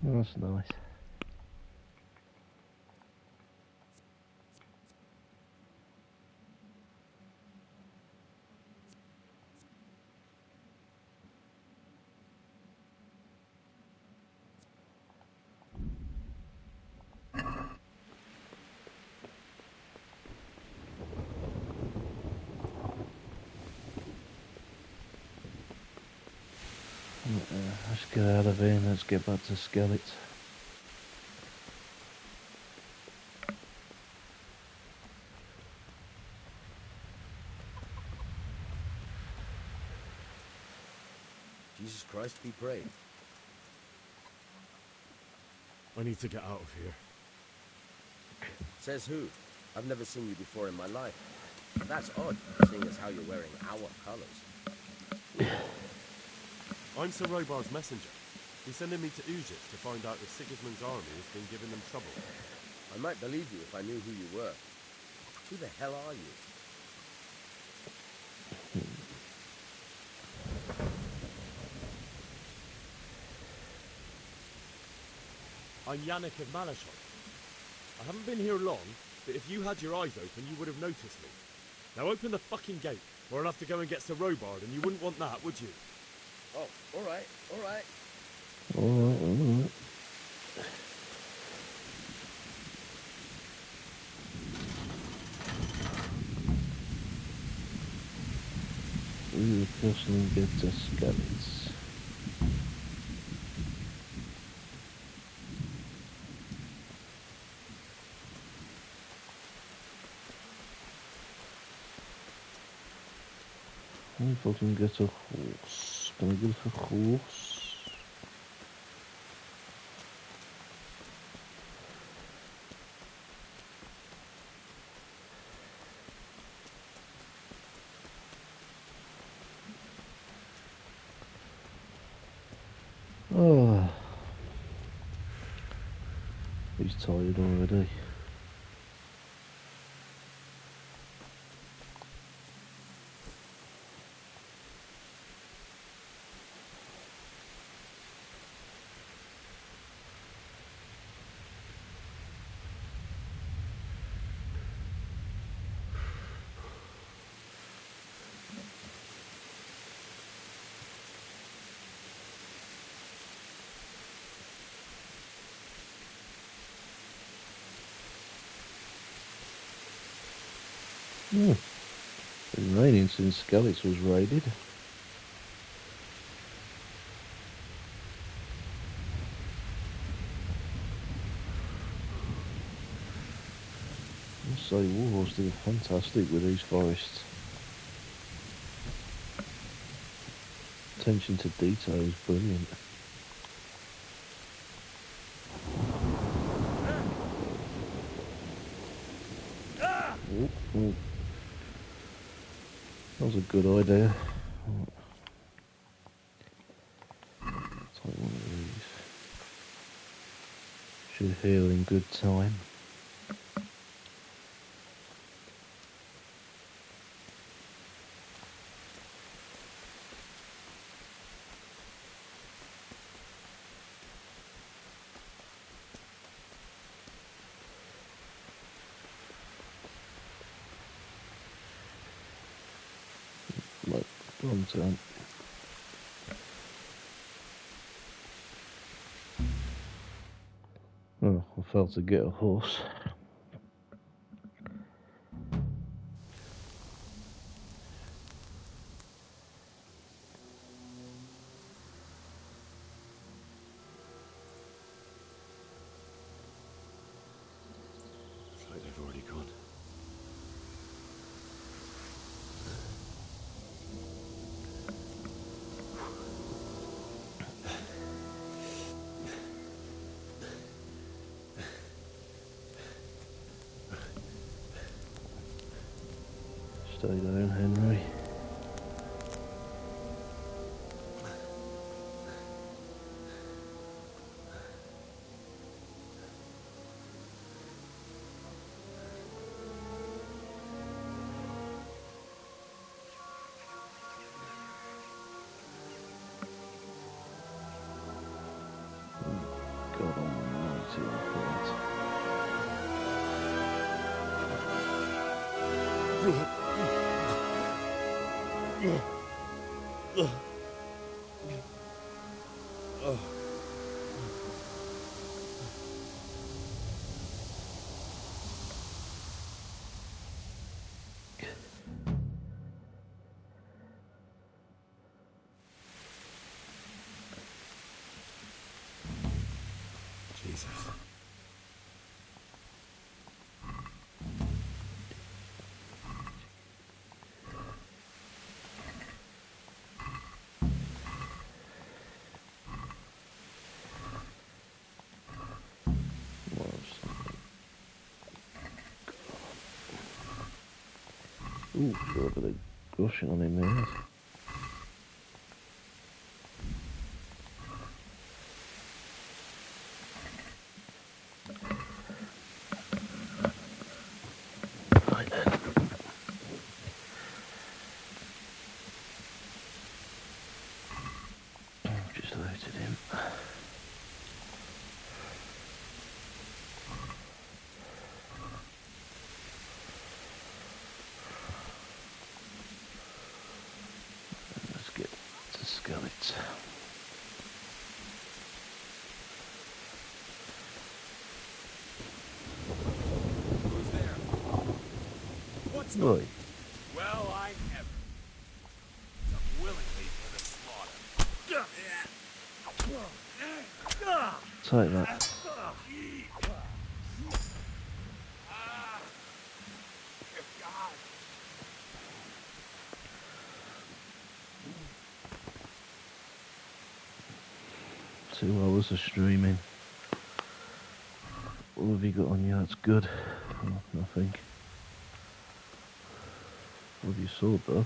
That's nice. Let's get out of here and let's get back to Skellet. Jesus Christ be praised. I need to get out of here. Says who? I've never seen you before in my life. That's odd, seeing as how you're wearing our colours. I'm Sir Robar's messenger. He's sending me to Egypt to find out if Sigismund's army has been giving them trouble. I might believe you if I knew who you were. Who the hell are you? I'm Yannick of Malachon. I haven't been here long, but if you had your eyes open, you would have noticed me. Now open the fucking gate, or I'll have to go and get Sir Robard, and you wouldn't want that, would you? Oh, alright, alright. Alright. We will personally get to Skeletons. If I can get a horse. Can I get a horse? Oh, he's tired already. Hmm. Been raining since Skalitz was raided. I must say, Warhorse did fantastic with these forests. Attention to detail is brilliant. Ooh, ooh. That was a good idea. Take one of these. Should heal in good time. Like, wrong turn. Oh, I failed to get a horse. It's like they've already gone. Stay down, Henry. God almighty, Jesus. Ooh, got a bit of gushing on him there. Right then. Just loaded him. Let's get to Skalitz. Who's there? What's Right. going? Well, I'm ever. Some willingly for the slaughter. Take that. God. 2 hours of streaming. What have you got on you? That's good. Oh, nothing. What have you sold though?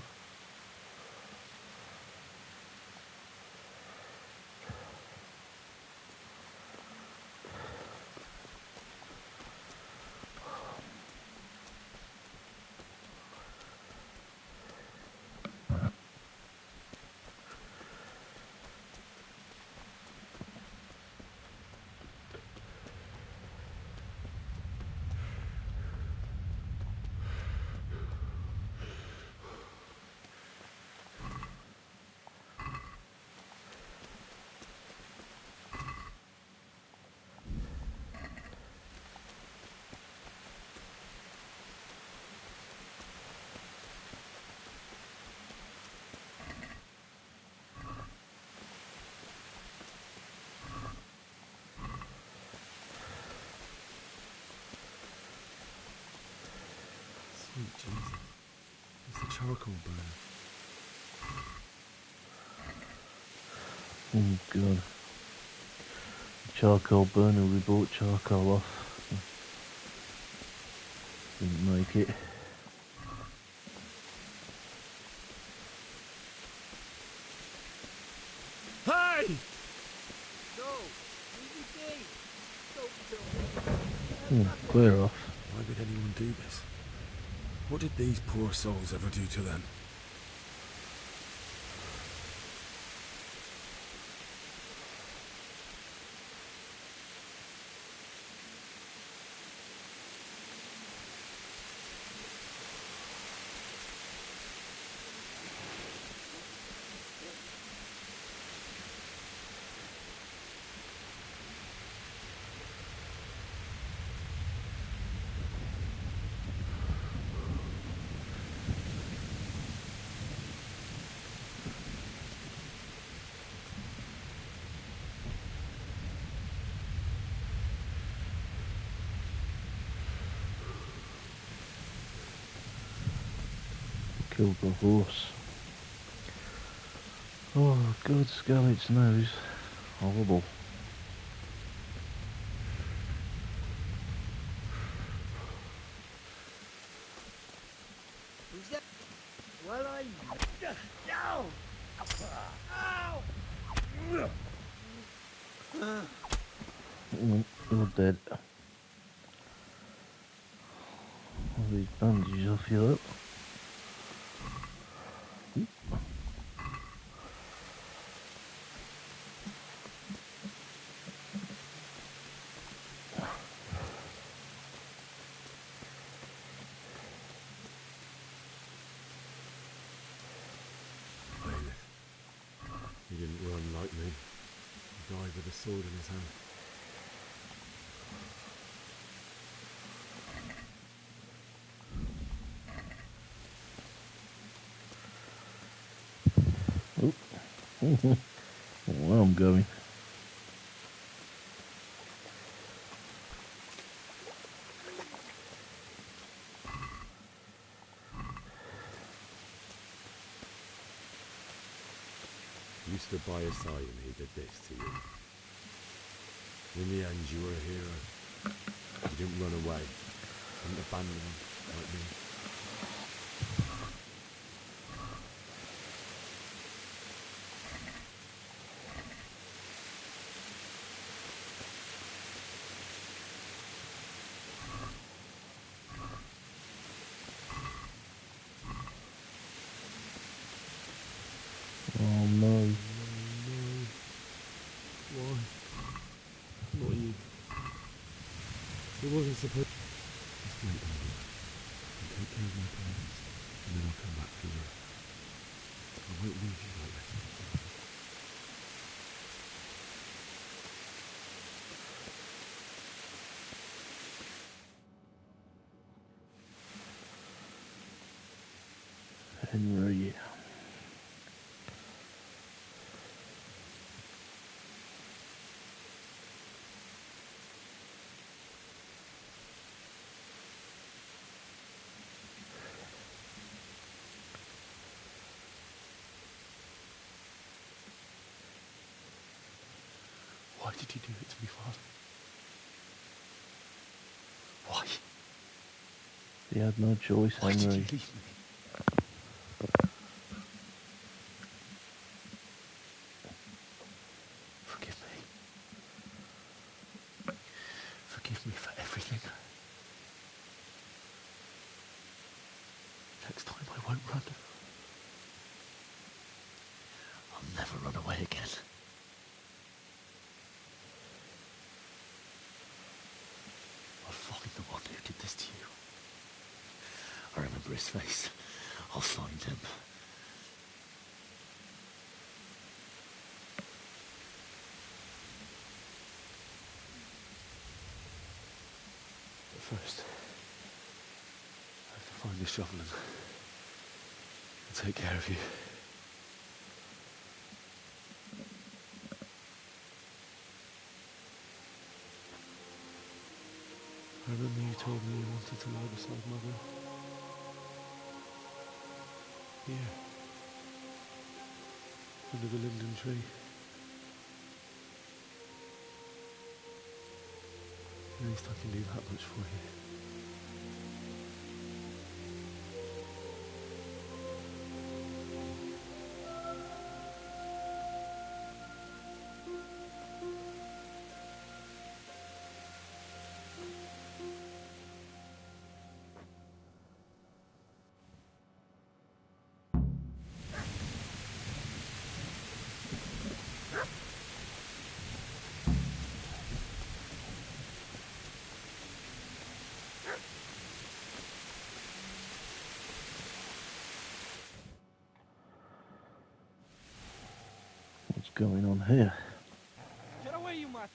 Sweet Jesus. It's the charcoal burner. Oh god. Charcoal burner, we bought charcoal off. Didn't make it. Hey! No! Leave me be! Don't kill me! Clear off. Why would anyone do this? What did these poor souls ever do to them? Killed the horse. Oh god, Scarlet's nose. Horrible. Who's that? Well, I... Ow! Ow! You're dead. All these bandages off you up. He didn't run like me. He died with a sword in his hand. Where I'm going. You stood by his side and he did this to you. In the end, you were a hero. You didn't run away. You didn't abandon him like me. Oh no. Why? Not you. It wasn't supposed. Just wait a minute. I'll take care of my parents, and then I'll come back for you. I won't leave you like this. Henry. Why did you do it to me, Father? Why? He had no choice, Why did Henry. you leave me? Forgive me. Forgive me for everything. Next time I won't run. I'll never run away again. I'll find the one who did this to you. I remember his face. I'll find him. But first, I have to find the shovel and take care of you. I remember you told me you wanted to lie beside Mother. Here. Under the linden tree. At least I can do that much for you. What's going on here? Get away, you mutt!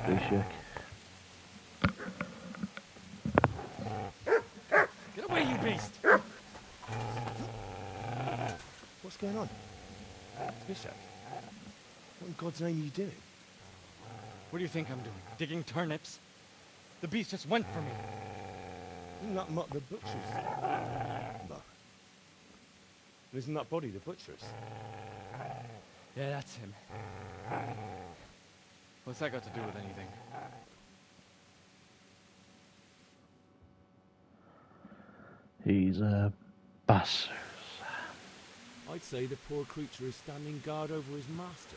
Bishak. Get away, you beast! What's going on? Bishop? What in God's name are you doing? What do you think I'm doing? Digging turnips? The beast just went for me. Isn't that Mutt the butcher's? No. Isn't that body the butcher's? Yeah, that's him. What's that got to do with anything? He's a bastard. I'd say the poor creature is standing guard over his master.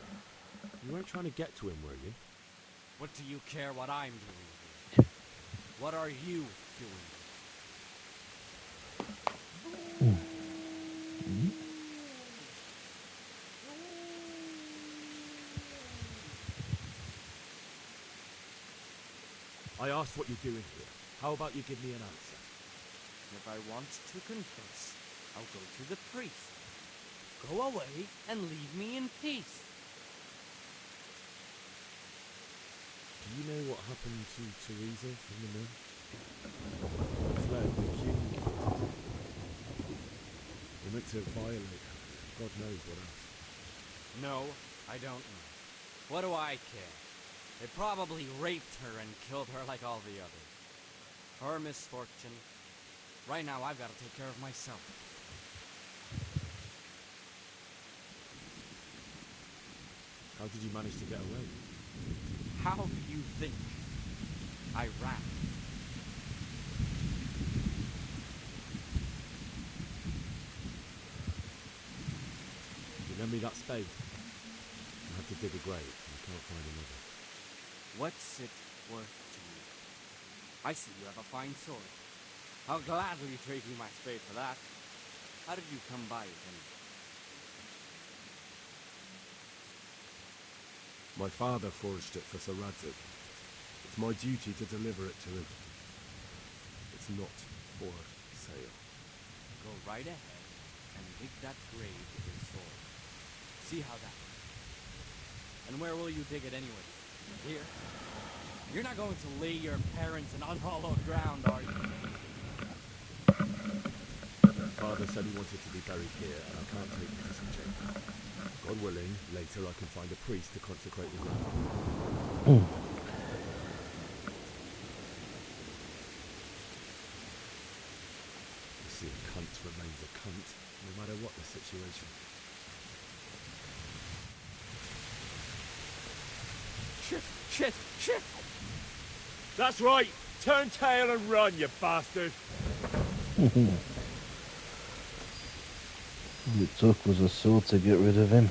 You weren't trying to get to him, were you? What do you care what I'm doing here? What are you doing? I asked what you're doing here. How about you give me an answer? If I want to confess, I'll go to the priest. Go away and leave me in peace. Do you know what happened to Teresa from the mill? Fled the king. They meant to violate her. God knows what else. No, I don't know. What do I care? They probably raped her and killed her like all the others. Her misfortune. Right now, I've got to take care of myself. How did you manage to get away? How do you think I ran? You lend me that spade? I have to dig a grave. I can't find another. What's it worth to you? I see you have a fine sword. I'll gladly trade you my spade for that. How did you come by it anyway? My father forged it for Sir Radzik. It's my duty to deliver it to him. It's not for sale. Go right ahead and dig that grave with your sword. See how that works. And where will you dig it anyway? Here? You're not going to lay your parents in unhallowed ground, are you? Father said he wanted to be buried here, and I can't take it as a change. God willing, later I can find a priest to consecrate the ground. You see, a cunt remains a cunt, no matter what the situation. Shit! That's right! Turn tail and run, you bastard! All it took was a sword to get rid of him.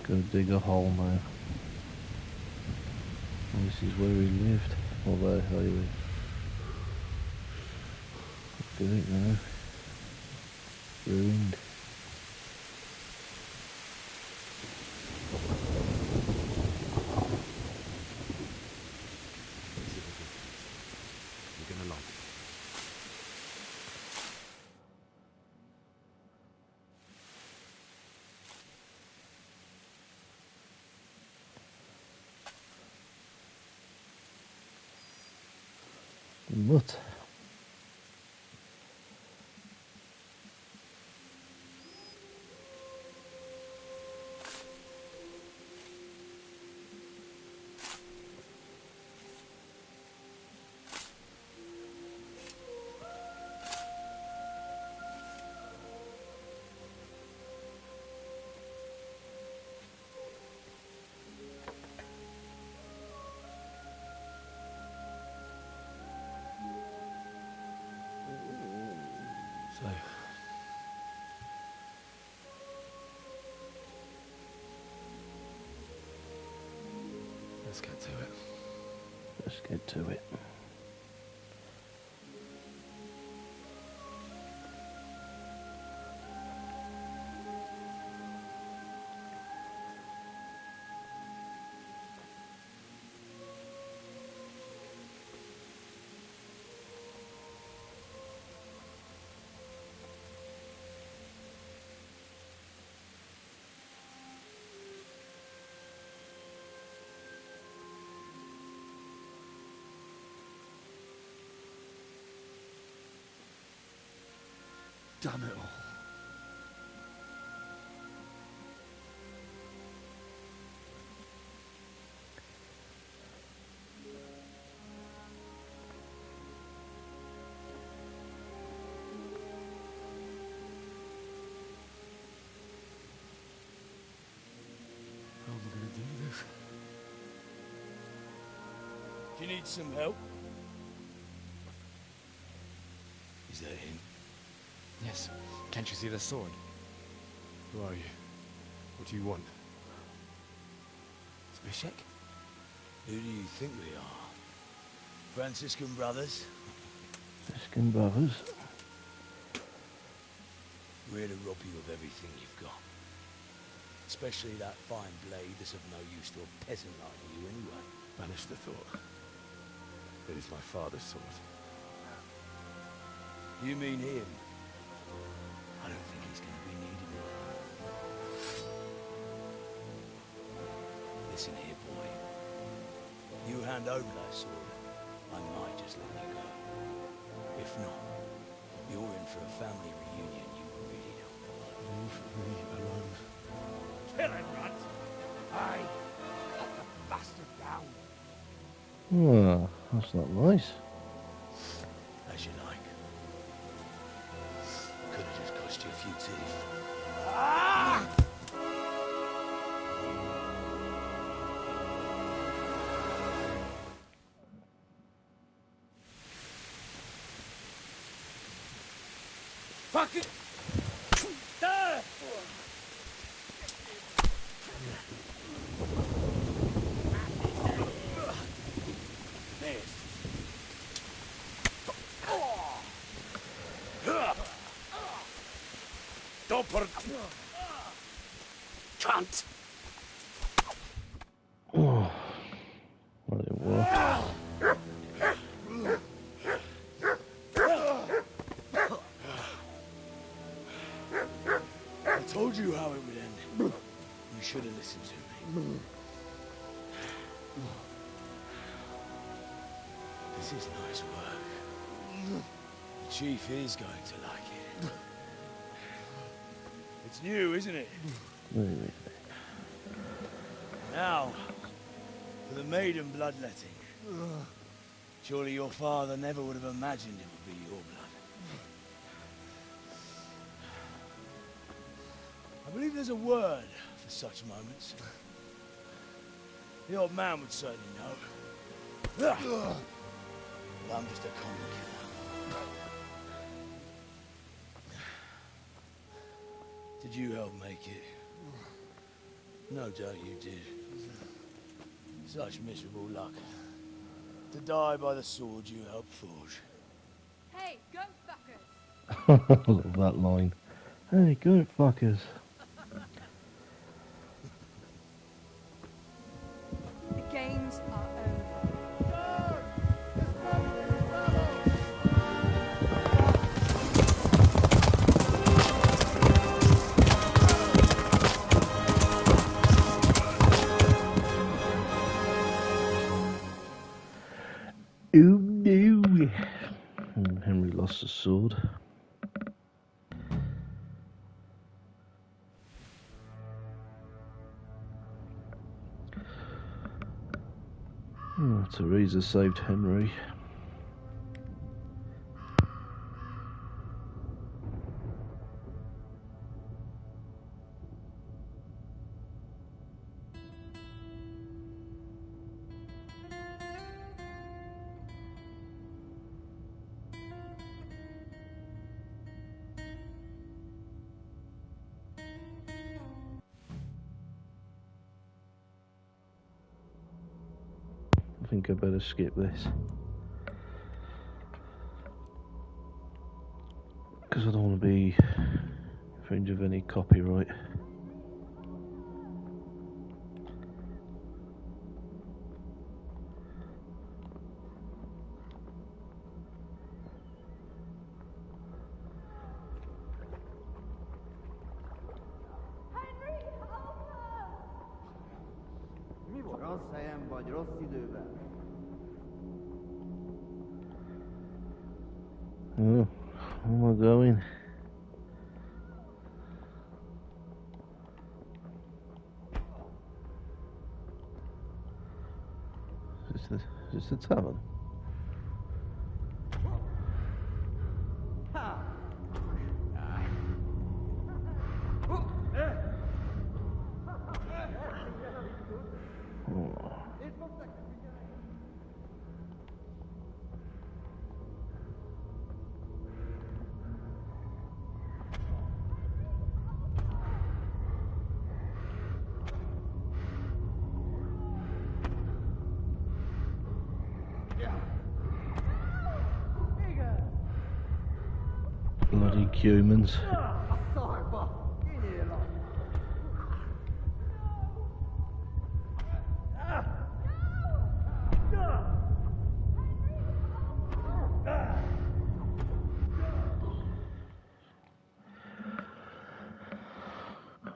Go dig a hole now. This is where he lived. Or there he lived. Look at it now. Ruined. You're gonna like it. mutt. So, let's get to it. Let's get to it. Damn it all. How am I going to do this? Do you need some help? Is that him? Yes. Can't you see the sword? Who are you? What do you want? Zbyszek? Who do you think we are? Franciscan brothers? Franciscan brothers. We're here to rob you of everything you've got. Especially that fine blade that's of no use to a peasant like you anyway. Banish the thought. It is my father's sword. You mean him? I don't think he's going to be needing it. Listen here, boy. You hand over that sword, I might just let you go. If not, you're in for a family reunion you really don't want. Leave me alone. Kill him, Runt! Aye! Cut the bastard down! Oh, that's not nice. As you like. Could have just cost you a few teeth. Ah! Fucking... There! Don't put it... Cunt! Oh, well, it worked. I told you how it would end. You should have listened to me. This is nice work. The chief is going to like it. It's new, isn't it? Really? Now, for the maiden bloodletting. Surely your father never would have imagined it would be your blood. I believe there's a word for such moments. The old man would certainly know. But I'm just a common killer. Did you help make it? No doubt you did. Such miserable luck. To die by the sword you helped forge. Hey, go fuckers! I love that line. Hey, go fuckers. The games are over. Ooh, no. Oh, Teresa saved Henry. I think I better skip this. Because I don't want to be infringe of any copyright. Mi volt? Rossz helyen vagy, rossz időben. Oh, where am I going? Is this the tavern? Oh. Bloody humans.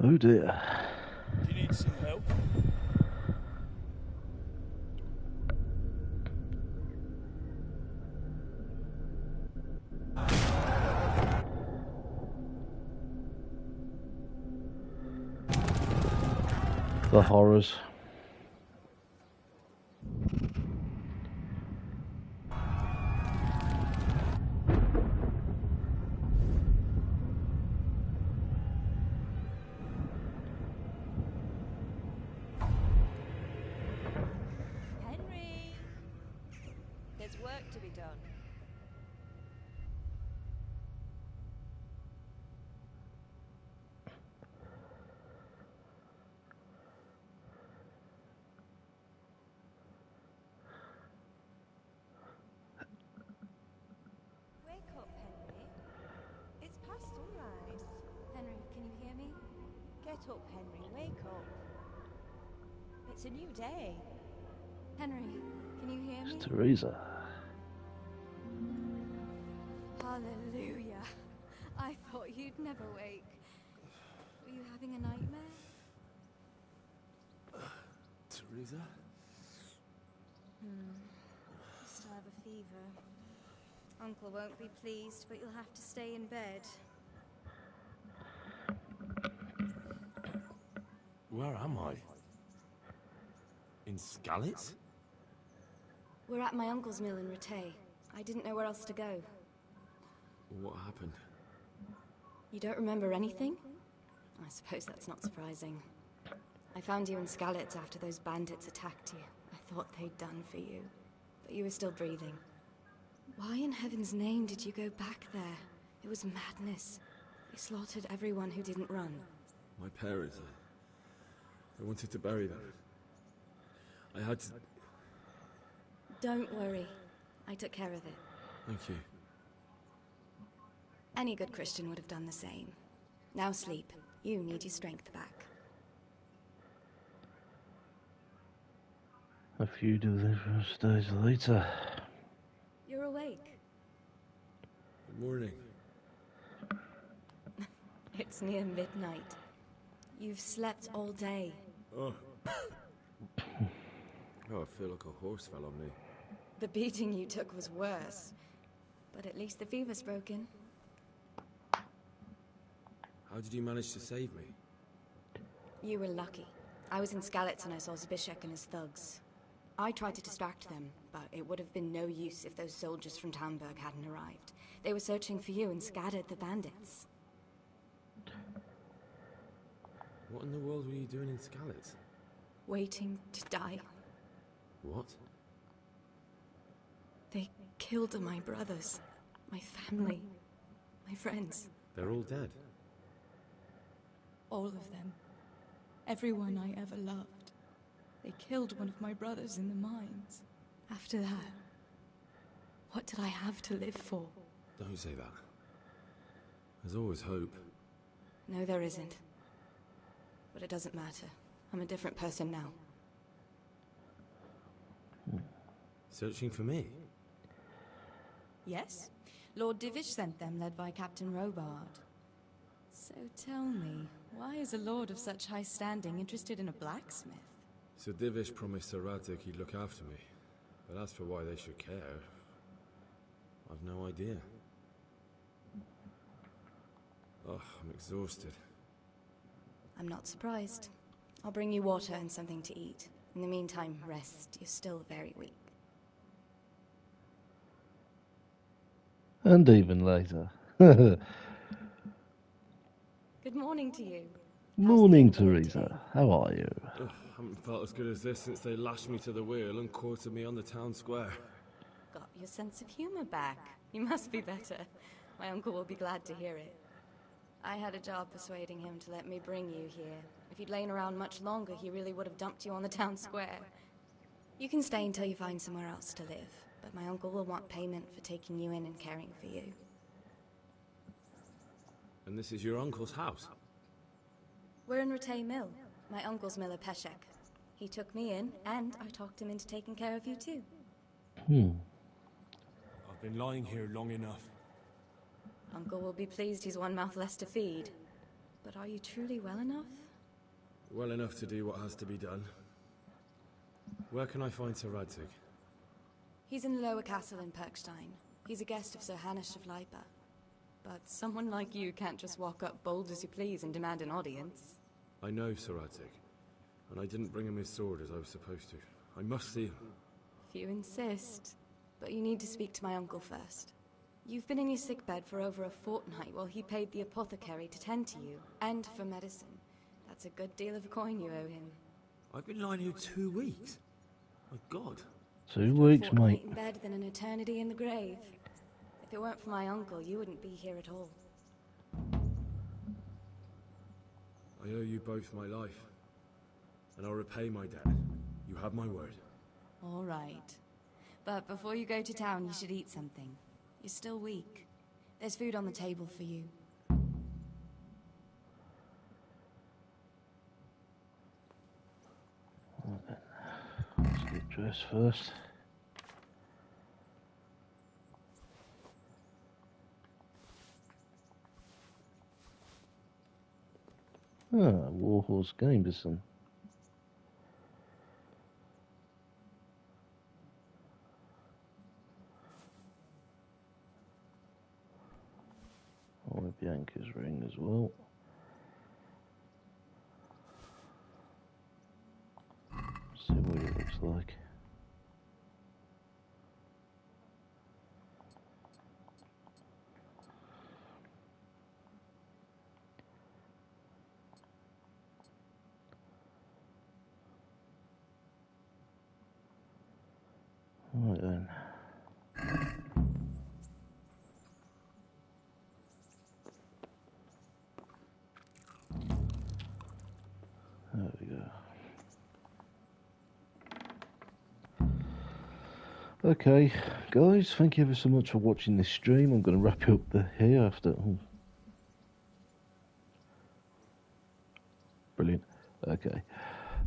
Oh dear. Do you need some help? The horrors. Henry! There's work to be done. Wake up, Henry. It's past sunrise. Henry, can you hear me? Get up, Henry. Wake up. It's a new day. Henry, can you hear me? It's Teresa. Hallelujah. I thought you'd never wake. Were you having a nightmare? Teresa? You still have a fever. Uncle won't be pleased, but you'll have to stay in bed. Where am I? In Skalitz? We're at my uncle's mill in Rattay. I didn't know where else to go. What happened? You don't remember anything? I suppose that's not surprising. I found you in Skalitz after those bandits attacked you. I thought they'd done for you, but you were still breathing. Why in heaven's name did you go back there? It was madness. They slaughtered everyone who didn't run. My parents. I wanted to bury them. I had to... Don't worry. I took care of it. Thank you. Any good Christian would have done the same. Now sleep. You need your strength back. A few Deliverance days later. You're awake. Good morning. It's near midnight. You've slept all day. Oh. Oh, I feel like a horse fell on me. The beating you took was worse. But at least the fever's broken. How did you manage to save me? You were lucky. I was in Skalitz and I saw Zbyszek and his thugs. I tried to distract them, but it would have been no use if those soldiers from Talmberg hadn't arrived. They were searching for you and scattered the bandits. What in the world were you doing in Skalitz? Waiting to die. What? They killed my brothers, my family, my friends. They're all dead. All of them. Everyone I ever loved. They killed one of my brothers in the mines. After that, what did I have to live for? Don't say that. There's always hope. No, there isn't. But it doesn't matter. I'm a different person now. Searching for me? Yes. Lord Divish sent them, led by Captain Robard. So tell me, why is a lord of such high standing interested in a blacksmith? Sir Divish promised Sir Radzik he'd look after me. But as for why they should care, I've no idea. Oh, I'm exhausted. I'm not surprised. I'll bring you water and something to eat. In the meantime, rest. You're still very weak. And even later. Good morning to you. Morning, Teresa. How are you? Ugh, I haven't felt as good as this since they lashed me to the wheel and quartered me on the town square. Got your sense of humor back. You must be better. My uncle will be glad to hear it. I had a job persuading him to let me bring you here. If you'd lain around much longer, he really would have dumped you on the town square. You can stay until you find somewhere else to live, but my uncle will want payment for taking you in and caring for you. And this is your uncle's house? We're in Ratay Mill. My uncle's miller Peshek. He took me in, and I talked him into taking care of you too. I've been lying here long enough. Uncle will be pleased he's one mouth less to feed. But are you truly well enough? Well enough to do what has to be done. Where can I find Sir Radzik? He's in the lower castle in Perkstein. He's a guest of Sir Hanush of Leipa. But someone like you can't just walk up bold as you please and demand an audience. I know Sir Radzik, and I didn't bring him his sword as I was supposed to. I must see him. If you insist. But you need to speak to my uncle first. You've been in your sickbed for over a fortnight while he paid the apothecary to tend to you, and for medicine. That's a good deal of coin you owe him. I've been lying here 2 weeks. My God. 2 weeks, Fortnight mate. in bed than an eternity in the grave. If it weren't for my uncle, you wouldn't be here at all. I owe you both my life, and I'll repay my debt. You have my word. All right. But before you go to town, you should eat something. You're still weak. There's food on the table for you. Let's get dressed first. Warhorse Gamerson. Bianca's ring as well. See what it looks like. Right then. There we go. Okay, guys, thank you ever so much for watching this stream. I'm going to wrap it up here after. Oh. Brilliant. Okay.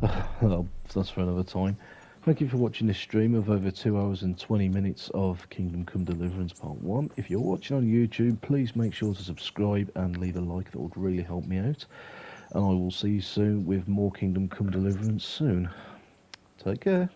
That's for another time. Thank you for watching this stream of over 2 hours and 20 minutes of Kingdom Come Deliverance Part 1. If you're watching on YouTube, please make sure to subscribe and leave a like. That would really help me out. And I will see you soon with more Kingdom Come Deliverance soon. Take care.